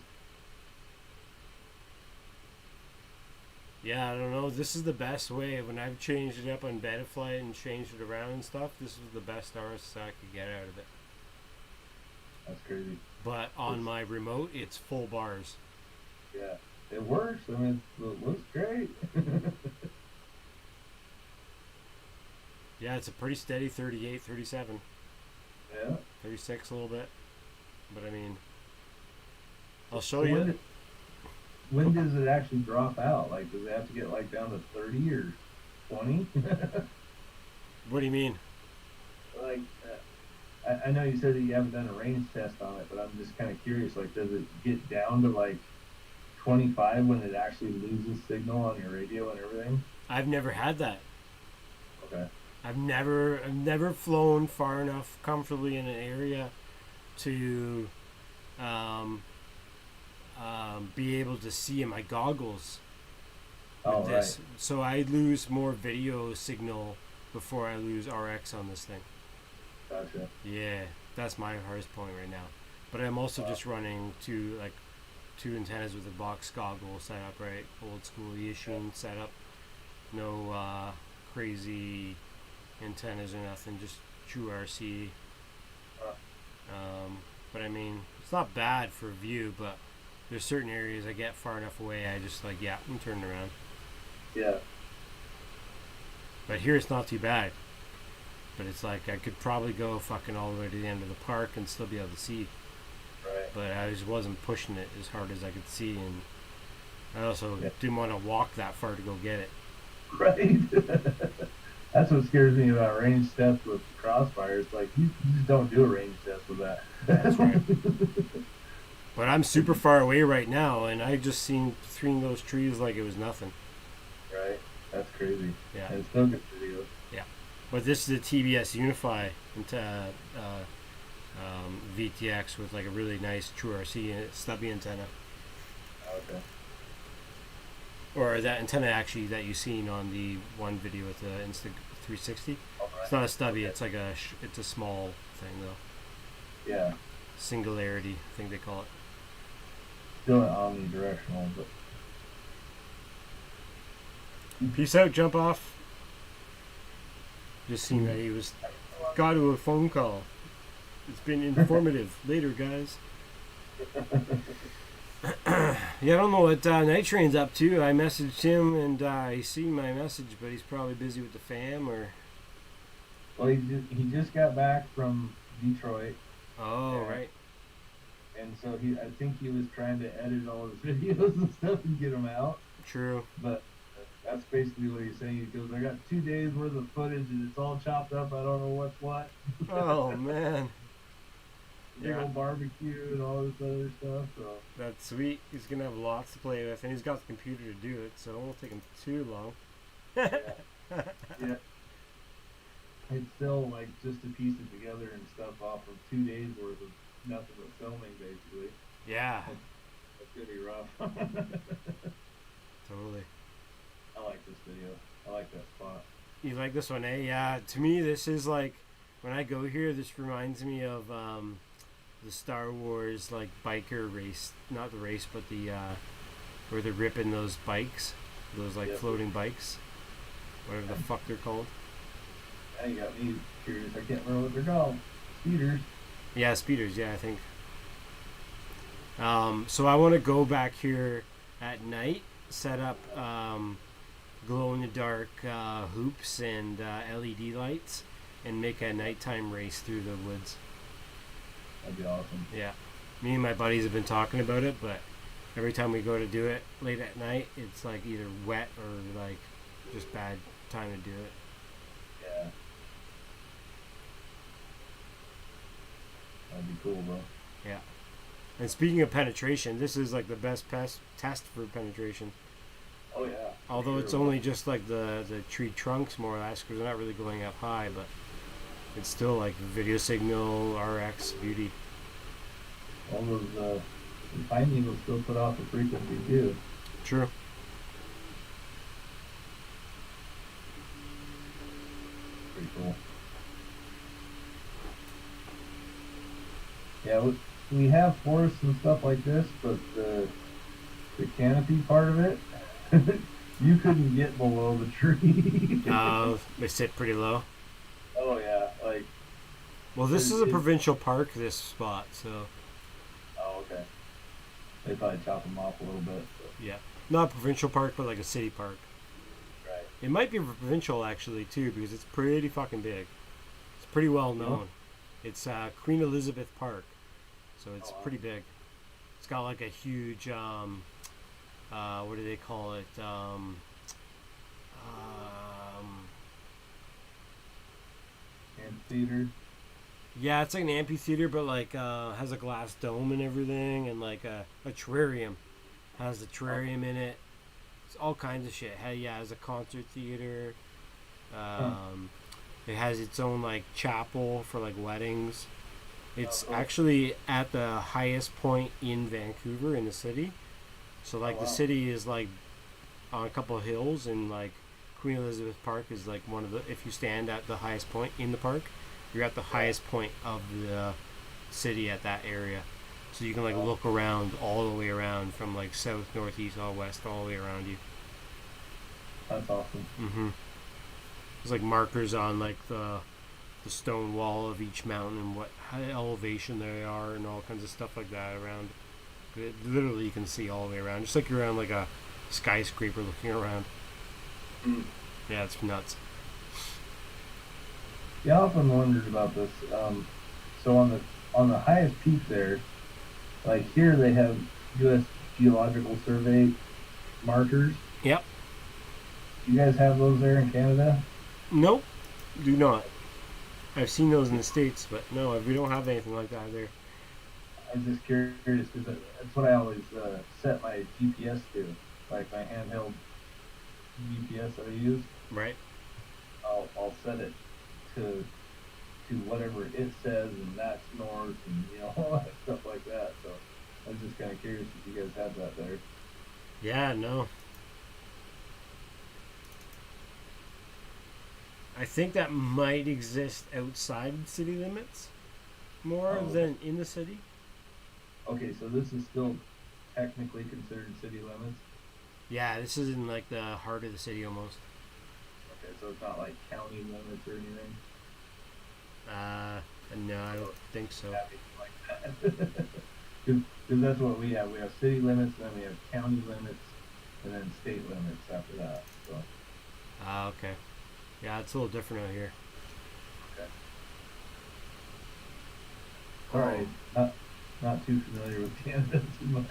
Yeah, I don't know. This is the best way. When I've changed it up on Betaflight and changed it around and stuff, this is the best RSS I could get out of it. That's crazy. But on my remote, it's full bars. Yeah, it works. I mean, it looks great. Yeah, it's a pretty steady 38, 37, Yeah. 36 a little bit. But I mean, I'll show you. When does it actually drop out? Like, does it have to get like down to 30 or 20? What do you mean? Like, I know you said that you haven't done a range test on it, but I'm just kind of curious. Like, does it get down to like 25 when it actually loses signal on your radio and everything? I've never had that. Okay. I've never flown far enough comfortably in an area to be able to see in my goggles Oh, with this. right. So I lose more video signal before I lose RX on this thing. Gotcha. Yeah, that's my hardest point right now. But I'm also just running two antennas with a box goggle setup, right? Old school Yishin setup. No crazy antennas or nothing, just true RC. But I mean, it's not bad for view, but there's certain areas I get far enough away, I just like, yeah, I'm turning around. Yeah. But here it's not too bad. But it's like I could probably go fucking all the way to the end of the park and still be able to see. Right. but I just wasn't pushing it as hard as I could see, and I also Yeah. didn't want to walk that far to go get it. Right. That's what scares me about range steps with crossfire. It's like you just don't do a range test with that. That's right. But I'm super far away right now, and I just seen between those trees like it was nothing. Right. That's crazy. Yeah. And it's still good video. Yeah. But this is a TBS Unify VTX with like a really nice True RC stubby antenna. Okay. Or that antenna actually that you seen on the one video with the Insta 360. All It's right. not a stubby. It's like it's a small thing though. Yeah. Singularity, I think they call it. Still omnidirectional, but Peace out, jump off. Just seen that he got to a phone call. It's been informative. Later, guys. Yeah, I don't know what Night Train's up to. I messaged him and he seen my message, but he's probably busy with the fam or. well, he just got back from Detroit, Oh, Yeah. right. and so I think he was trying to edit all his videos and stuff and get them out. True. But that's basically what he's saying. He goes, I got 2 days worth of footage and it's all chopped up. I don't know what's what. Oh man, Big Yeah. old barbecue and all this other stuff. So that's sweet. He's gonna have lots to play with, and he's got the computer to do it, so it won't take him too long. yeah, it's still like just to piece it together and stuff off of 2 days worth of nothing but filming, basically. Yeah, It's gonna be rough. totally. I like this video. I like that spot. You like this one, eh? Yeah. To me, this is like when I go here. This reminds me of the Star Wars like biker race, not the race, but the where they're ripping those bikes, those like Yep. floating bikes, whatever the fuck they're called. Now you got me curious. I can't remember what they're called. Speeders. Yeah, speeders. Yeah, I think. So I want to go back here at night, set up glow in the dark hoops and LED lights, and make a nighttime race through the woods. That'd be awesome. Yeah, me and my buddies have been talking about it, but every time we go to do it late at night, it's like either wet or like just bad time to do it. Yeah. That'd be cool, bro. Yeah. And speaking of penetration, this is like the best test for penetration. Oh yeah. Although Sure, it's bro. only just like the tree trunks more or less, because they're not really going up high, but it's still like video signal, RX, beauty. All those pine needles still put off the frequency too. True. Pretty cool. Yeah, we have forests and stuff like this, but the canopy part of it, you couldn't get below the tree. They sit pretty low. Oh yeah, like Well, this is a provincial park, this spot, so oh okay. They probably chop them off a little bit. But, yeah. Not a provincial park, but like a city park. right. It might be provincial actually too, because it's pretty fucking big. It's pretty well known. It's Queen Elizabeth Park, so it's pretty big. It's got like a huge what do they call it? Amphitheater. Yeah, it's like an amphitheater, but like has a glass dome and everything, and like a terrarium. Has the terrarium in it. It's all kinds of shit. Yeah, it has a concert theater. It has its own like chapel for like weddings. It's actually at the highest point in Vancouver in the city. So like wow. the city is like on a couple of hills, and like Queen Elizabeth Park is like one of the. If you stand at the highest point in the park, you're at the highest point of the city at that area. So you can like look around all the way around from like south, northeast, all west, all the way around you. That's awesome. Mm-hmm. There's like markers on like the stone wall of each mountain and what elevation they are and all kinds of stuff like that around. Literally, you can see all the way around, just like you're around like a skyscraper looking around. Mm. Yeah, it's nuts. Yeah, I often wondered about this. So on the highest peak there, like here they have U.S. Geological Survey markers. Yep. You guys have those there in Canada? Nope. Do not. I've seen those in the States, but no, we don't have anything like that there. I'm just curious because that's what I always set my GPS to, like my handheld GPS that I use. Right. I'll set it to whatever it says, and that's north, and all that stuff like that. So I was just kind of curious if you guys have that there. Yeah, no. I think that might exist outside city limits more Oh, than in the city. okay, so this is still technically considered city limits. Yeah, this is in like the heart of the city almost. Okay, so it's not like county limits or anything. Uh, no, I don't think so. Like that. Because that's what we have. We have city limits, then we have county limits, and then state limits after that. So Ah, okay. Yeah, it's a little different out here. okay. All right. Not too familiar with Canada too much.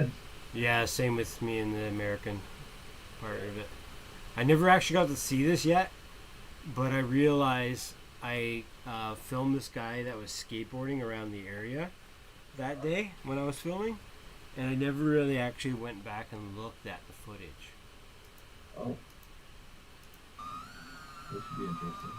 Yeah, same with me in the American part of it. I never actually got to see this yet, but I realized I filmed this guy that was skateboarding around the area that day when I was filming, and I never really actually went back and looked at the footage. Oh, this should be interesting.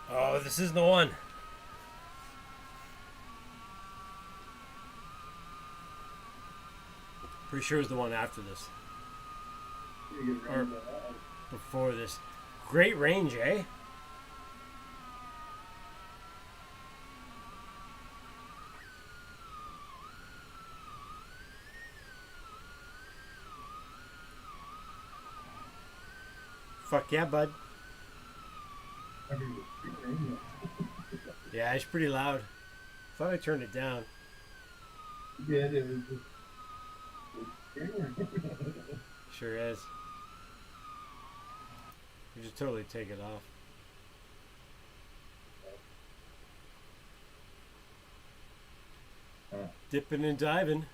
Oh, this is the one. Pretty sure it's the one after this. Or before this. Great range, eh? Fuck yeah, bud. Yeah, it's pretty loud. Thought I turned it down. Yeah, it was just. Sure is. You just totally take it off. Dipping and diving.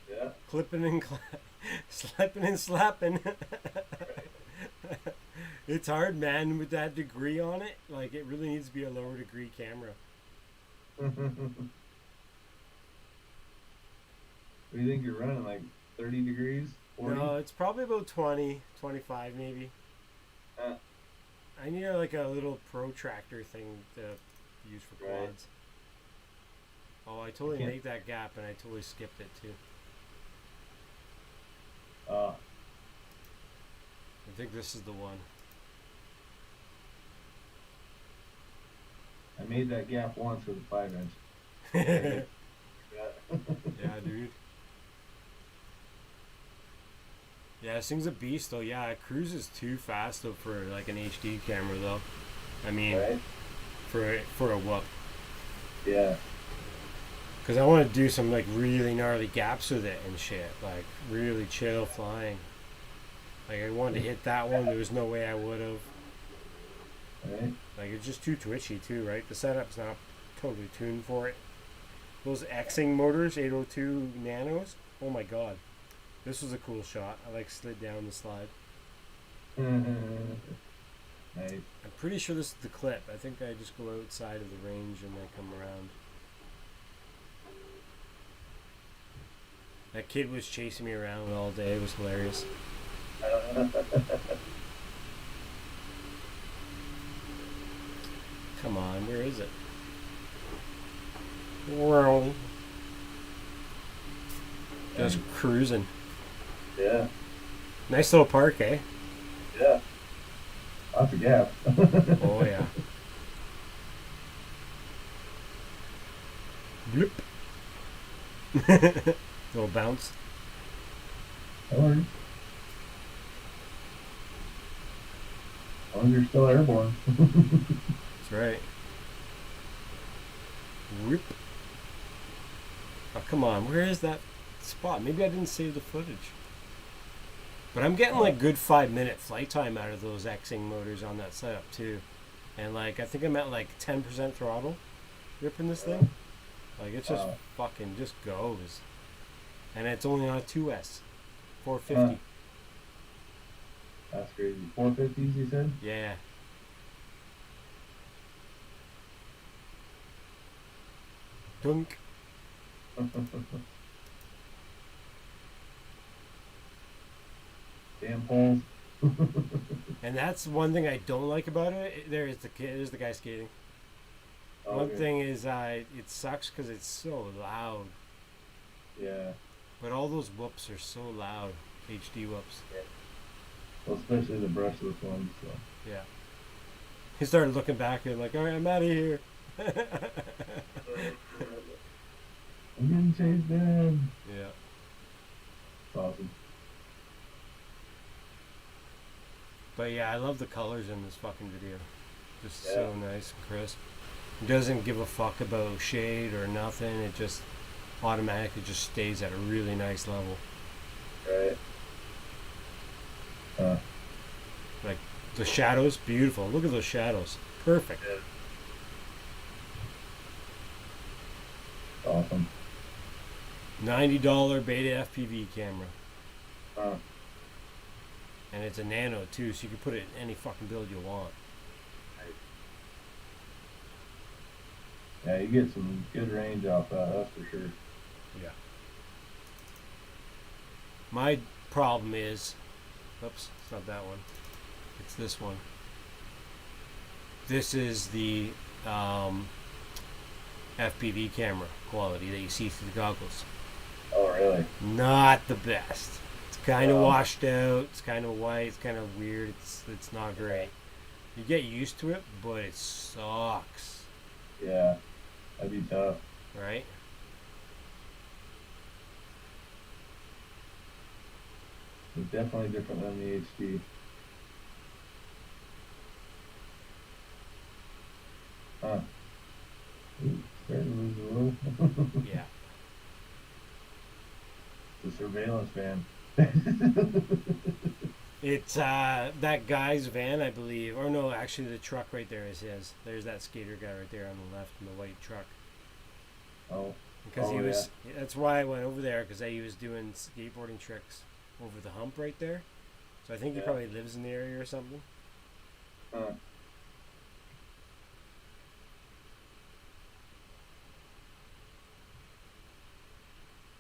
Yeah. Clipping and slapping and slapping. It's hard, man, with that degree on it. Like, it really needs to be a lower degree camera. What do you think you're running? Like 30 degrees? 40? No, it's probably about 20, 25 maybe. I need like a little protractor thing to use for Right. quads. Oh, I totally can't- made that gap and I totally skipped it too. Uh, I think this is the one. I made that gap once with a 5-inch. Yeah, Yeah. dude. Yeah, this thing's a beast though. Yeah, it cruises too fast though for like an HD camera though. I mean, Right? for a whoop. Yeah. Because I want to do some like really gnarly gaps with it and shit. Like really chill flying. Like I wanted to hit that one. There was no way I would have. Right? Like, it's just too twitchy too, right? The setup's not totally tuned for it. Those Xing motors, 802 nanos. Oh my god, this was a cool shot. I like slid down the slide. Nice. I'm pretty sure this is the clip. I think I just go outside of the range and then come around. That kid was chasing me around all day. It was hilarious. Come on, where is it? Wow. Just cruising. Yeah. Nice little park, eh? Yeah. Lots of gas. Oh yeah. Bloop. Little bounce. No worries. As long as you're still airborne. That's right. Whoop. Oh, come on. Where is that spot? Maybe I didn't save the footage. But I'm getting like good 5-minute flight time out of those Xing motors on that setup too. And like, I think I'm at like 10% throttle ripping this thing. Like, it's just fucking just goes. And it's only on a 2S. 450. That's crazy. 450s, you said? Yeah. Dunk. Damn poles. And that's one thing I don't like about it. There's the guy skating. One thing is, it sucks because it's so loud. Yeah. But all those whoops are so loud. HD whoops. Yeah. Well, especially the brushless ones. So. Yeah. He started looking back and like, all right, I'm out of here. I'm getting chased down. Yeah. It's awesome. But yeah, I love the colors in this fucking video. Just so nice and crisp. It doesn't give a fuck about shade or nothing. It just automatically just stays at a really nice level. Right. Like the shadows, beautiful. Look at those shadows. Perfect. Yeah. Awesome. $90 beta FPV camera. Huh. And it's a nano too, so you can put it in any fucking build you want. Yeah, you get some good range off that, that's for sure. Yeah. My problem is, oops, it's not that one. It's this one. This is the FPV camera quality that you see through the goggles. Oh, really? Not the best. It's kind of washed out. It's kind of white. It's kind of weird. It's not great. You get used to it, but it sucks. Yeah, that'd be tough. Right? It's definitely different than the HD. Huh. Ooh, starting to lose a little. Yeah. The surveillance van. It's that guy's van, I believe. Or no, actually the truck right there is his. There's that skater guy right there on the left in the white truck. Oh. Because he was. Yeah. That's why I went over there, because he was doing skateboarding tricks over the hump right there. So I think he probably lives in the area or something. Huh.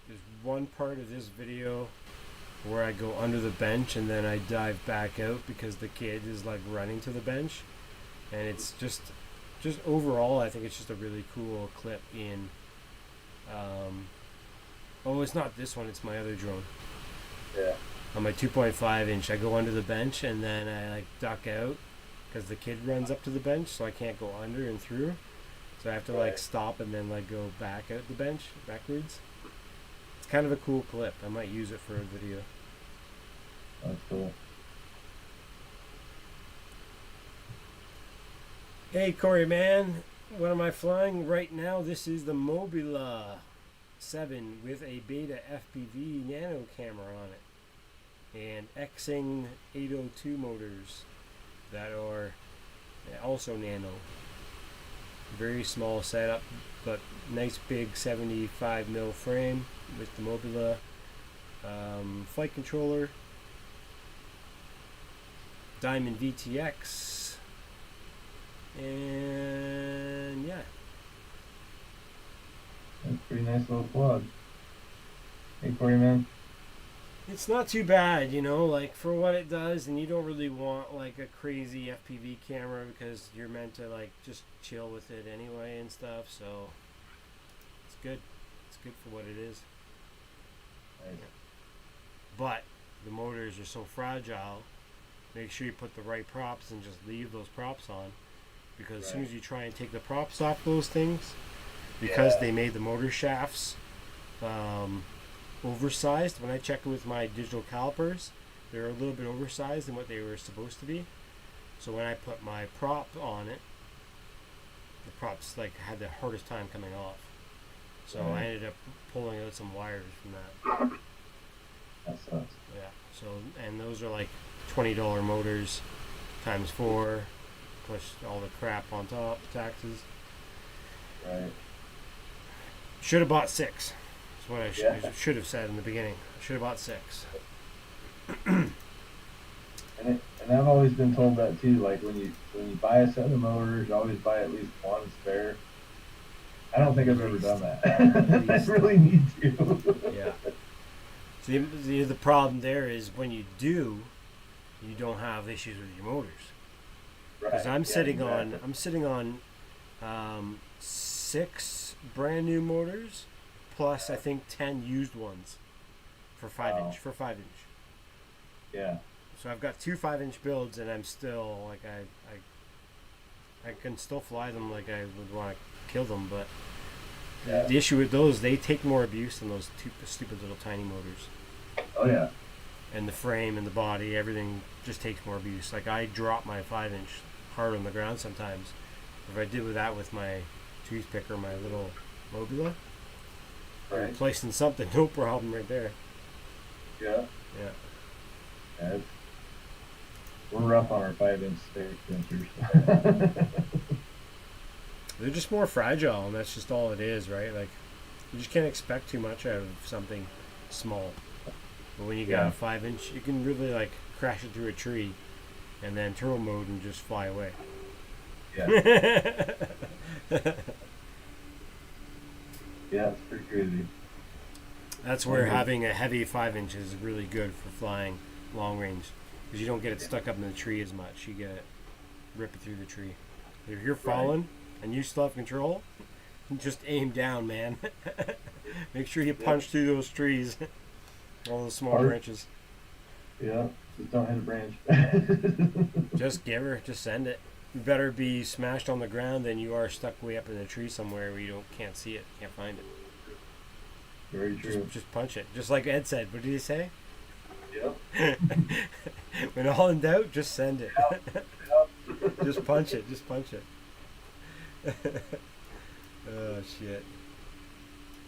There's one part of this video where I go under the bench and then I dive back out because the kid is like running to the bench, and it's just overall I think it's just a really cool clip in oh, it's not this one, it's my other drone. Yeah. On my 2.5 inch I go under the bench and then I like duck out because the kid runs up to the bench, so I can't go under and through, so I have to like stop and then like go back out the bench backwards. It's kind of a cool clip. I might use it for a video. That's cool. Hey Corey, man, what am I flying right now? This is the Mobila 7 with a beta FPV nano camera on it and Xing 802 motors that are also nano. Very small setup, but nice big 75 mil frame with the Mobula flight controller, Diamond VTX, and yeah. That's a pretty nice little plug. Hey, Corey, man. It's not too bad, you know, like for what it does, and you don't really want like a crazy FPV camera because you're meant to like just chill with it anyway and stuff, so it's good. It's good for what it is. Nice. But the motors are so fragile, make sure you put the right props and just leave those props on, because as soon as you try and take the props off those things, because they made the motor shafts oversized. When I checked with my digital calipers, they're a little bit oversized than what they were supposed to be. So when I put my prop on it, the props like had the hardest time coming off. So I ended up pulling out some wires from that. That sucks. Yeah. So and those are like $20 motors times 4, plus all the crap on top, taxes. Right. Should have bought 6. That's what I should have said in the beginning. I should have bought 6. And I've always been told that too. Like when you buy a set of motors, you always buy at least one spare. I don't think I've ever done that. I really need to. Yeah. So the problem there is when you do, you don't have issues with your motors. Because I'm sitting on 6 brand new motors, plus I think 10 used ones for 5-inch. Yeah. So I've got 2 5-inch builds, and I'm still like I can still fly them like I would want to kill them, but the issue with those, they take more abuse than those stupid little tiny motors. Oh yeah. And the frame and the body, everything just takes more abuse. Like I drop my 5-inch hard on the ground sometimes. If I did that with my toothpick or my little Mobula, replacing something, no problem right there. Yeah. Yeah. We're rough on our 5-inch stick sensors. They're just more fragile, and that's just all it is, right? Like, you just can't expect too much out of something small. But when you got a 5-inch, you can really, like, crash it through a tree and then turbo mode and just fly away. Yeah. Yeah, it's pretty crazy. That's where having a heavy 5-inch is really good for flying long range, because you don't get it stuck up in the tree as much. You get it rip it through the tree. If you're falling and you still have control, just aim down, man. Make sure you punch through those trees, all those small branches. Yeah, just don't hit a branch. Just send it. You better be smashed on the ground than you are stuck way up in a tree somewhere where you can't see it, can't find it. Very true. Just punch it. Just like Ed said. What did he say? Yep. When all in doubt, just send it. Yep. Just punch it. Just punch it. Oh, shit.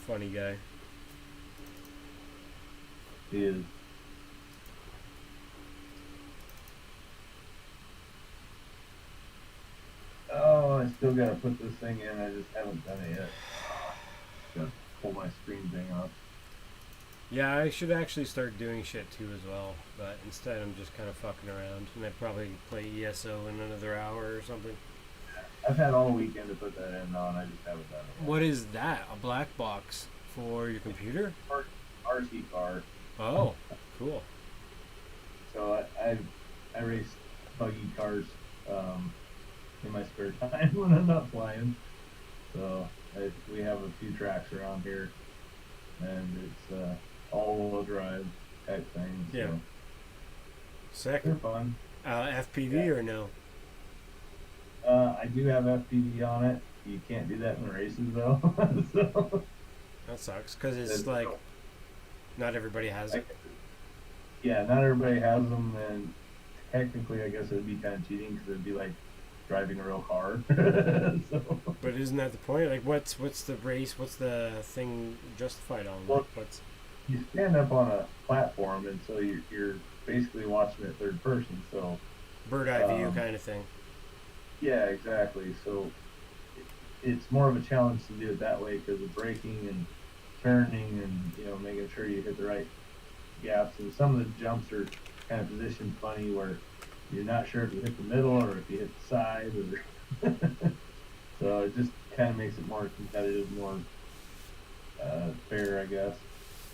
Funny guy. He is. Oh, I still gotta put this thing in. I just haven't done it yet. Gotta pull my screen thing off. Yeah, I should actually start doing shit too as well, but instead I'm just kind of fucking around, and I probably play ESO in another hour or something. I've had all weekend to put that in now, and I just haven't done it yet. What is that? A black box for your computer? RC car. Oh, cool. So I race buggy cars in my spare time when I'm not flying. So we have a few tracks around here, and it's all-wheel drive type thing. So Yeah. Sick. they're fun. FPV or no? I do have FPV on it. You can't do that in the races though. So That sucks, because it's like not everybody has it. yeah, not everybody has them, and technically, I guess it would be kind of cheating because it'd be like driving a real car. So, But isn't that the point? Like, what's the race? What's the thing justified on? Well, What's you stand up on a platform, and so you're basically watching it third person. So bird eye view kind of thing? Yeah, exactly. So it's more of a challenge to do it that way because of braking and turning and making sure you hit the right gaps. And some of the jumps are kind of positioned funny where you're not sure if you hit the middle or if you hit the side or so it just kind of makes it more competitive, more fair, I guess.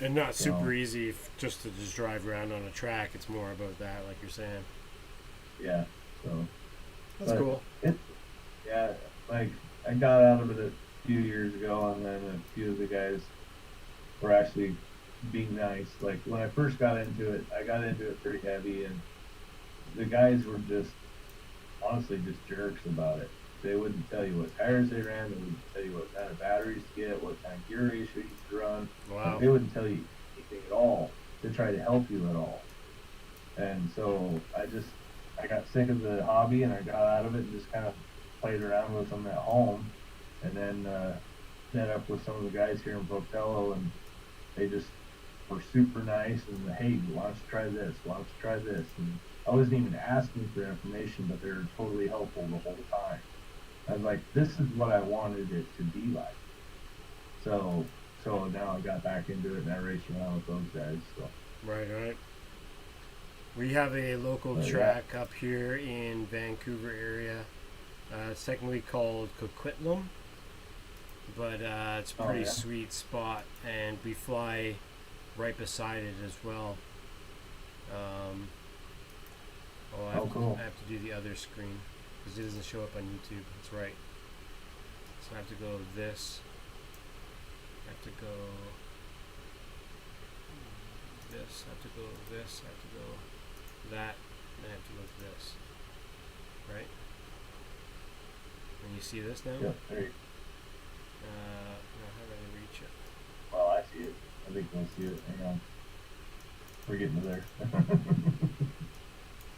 And not So super easy just to just drive around on a track. It's more about that, like you're saying. yeah, so That's but cool. it yeah, like I got out of it a few years ago, and then a few of the guys were actually being nice. Like when I first got into it, I got into it pretty heavy, and the guys were just honestly just jerks about it. They wouldn't tell you what tires they ran. They wouldn't tell you what kind of batteries to get, what kind of gear ratio you should run. Like Wow. they wouldn't tell you anything at all to try to help you at all. And so I got sick of the hobby and I got out of it and just kind of played around with them at home, and then met up with some of the guys here in Botello, and they just were super nice and hey, why don't you try this? Why don't you try this? And I wasn't even asking for information, but they were totally helpful the whole time. I was like, this is what I wanted it to be like. So so now I got back into it and I race around with those guys. So Right, right. We have a local but yeah, track up here in Vancouver area. It's technically called Coquitlam, but it's a oh pretty yeah, sweet spot, and we fly right beside it as well. Um, oh, oh cool. I have to do the other screen because it doesn't show up on YouTube. That's right. So I have to go this. I have to go this. I have to go this. I have to go that. And I have to go this. Right? And you see this now? Yep, there you Now how do I reach it? well I see it. I think we'll see it. Hang on. We're getting to there.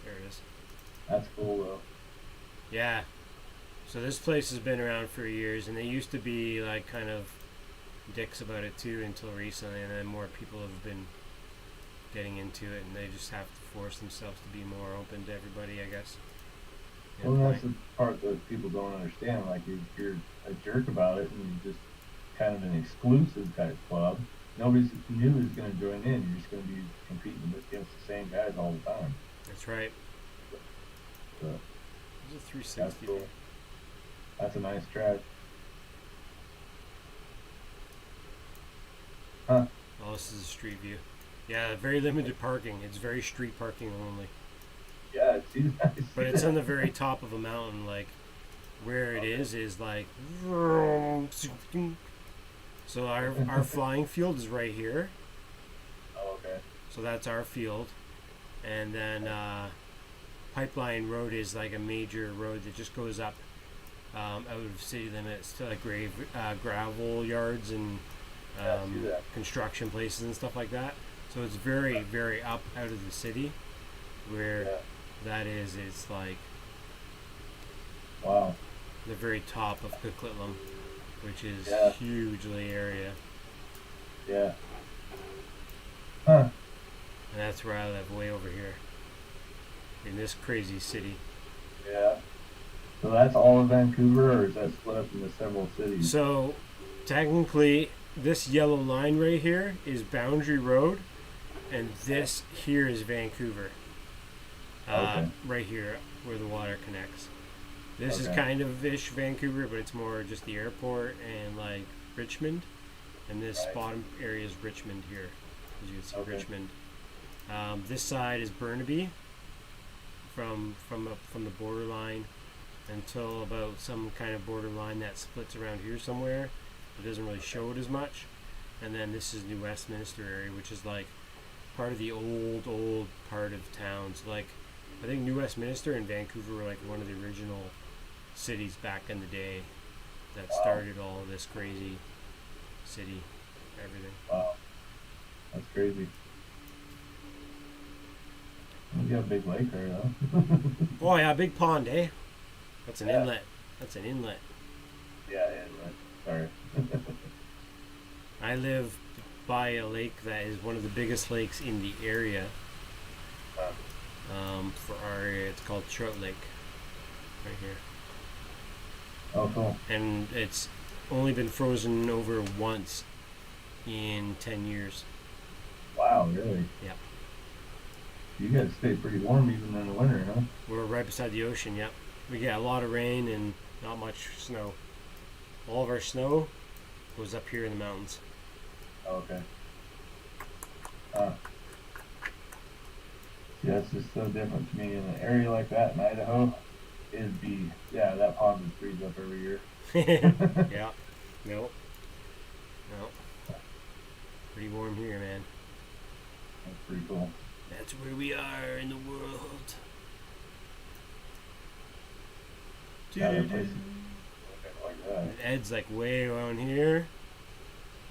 There it is. That's cool though. Yeah. So this place has been around for years, and they used to be like kind of dicks about it too until recently, and then more people have been getting into it, and they just have to force themselves to be more open to everybody, I guess. In Well, a that's point. the part that people don't understand. Like, if you're a jerk about it and you're just kind of an exclusive type club, nobody's new is going to join in. You're just going to be competing against the same guys all the time. That's right. So There's a that's 360 cool. there. That's a nice track. Huh? Oh, this is a street view. Yeah, very limited parking. It's very street parking only. Yeah, it seems nice. But it's on the very top of a mountain, like where it Okay. is like so our flying field is right here. Oh, okay. So that's our field. And then Pipeline Road is like a major road that just goes up out of city limits to like gravel yards and Yeah, I see that. construction places and stuff like that. So it's very, very up out of the city where Yeah. that is. It's like Wow. the very top of Coquitlam, which is Yeah. hugely area. Yeah. Huh. And that's where I live, way over here in this crazy city. Yeah. So that's all of Vancouver, or is that split up into several cities? So technically, this yellow line right here is Boundary Road, and this here is Vancouver. Okay. Right here where the water connects. This is Okay. kind of ish Vancouver, but it's more just the airport and like Richmond. And this Right. bottom area is Richmond here, as you can see Okay. Richmond. This side is Burnaby, from the borderline until about some kind of borderline that splits around here somewhere. It doesn't really show it as much. And then this is New Westminster area, which is like part of the old part of towns. Like I think New Westminster and Vancouver were like one of the original cities back in the day that Wow. started all of this crazy city, everything. Wow. That's crazy. You got a big lake there, though. Oh yeah, big pond, eh? That's an Yeah. inlet. That's an inlet. Yeah, sorry. I live by a lake that is one of the biggest lakes in the area. Huh. For our area, it's called Trout Lake, right here. Oh, cool. and it's only been frozen over once in 10 years. Wow, really? Yeah. You guys stay pretty warm even in the winter, huh? We're right beside the ocean. Yep. We get a lot of rain and not much snow. All of our snow goes up here in the mountains. Oh, okay. Yeah, it's just so different to me. In an area like that in Idaho, it'd be, yeah, that pond would freeze up every year. Yeah. Nope. Nope. Pretty warm here, man. That's pretty cool. That's where we are in the world. Yeah, that place is like that. And Ed's like way around here,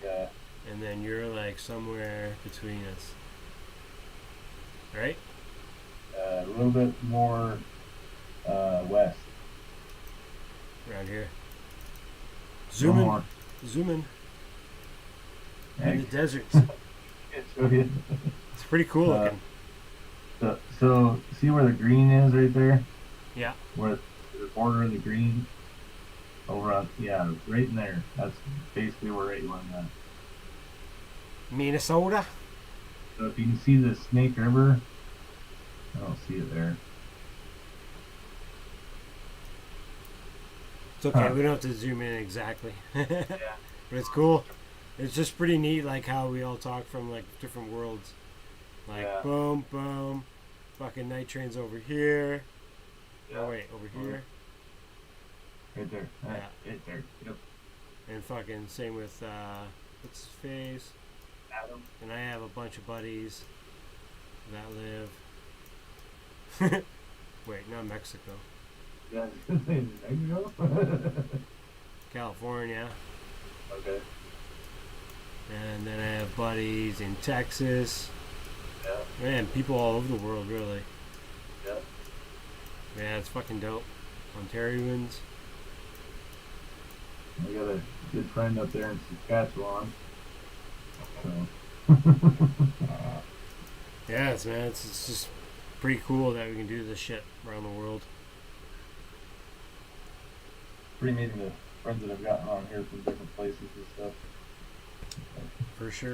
Yeah. and then you're like somewhere between us. Right? A little bit more west. Around here. One Zoom in. more. Zoom in. In Heck, the deserts. show you. It's pretty cool looking. So see where the green is right there? Yeah. Where the border of the green? Over on, yeah, right in there. That's basically where right one at. Minnesota. So if you can see the Snake River, I don't see it there. It's okay. Huh. We don't have to zoom in exactly. Yeah. But it's cool. It's just pretty neat, like how we all talk from like different worlds. Like Yeah. boom, boom, fucking night train's over here. Yeah. Oh wait, over here. Right there. Yeah. Right there. Yep. And fucking same with what's his face? Adam. And I have a bunch of buddies that live. Wait, not Mexico. Yeah. Mexico? California. Okay. And then I have buddies in Texas. Yeah. Man, people all over the world, really. Yeah. Yeah, it's fucking dope. Ontarians. I got a good friend up there in Saskatchewan. So. Yes, man, it's just pretty cool that we can do this shit around the world. Pretty amazing the friends that I've gotten on here from different places and stuff. For sure.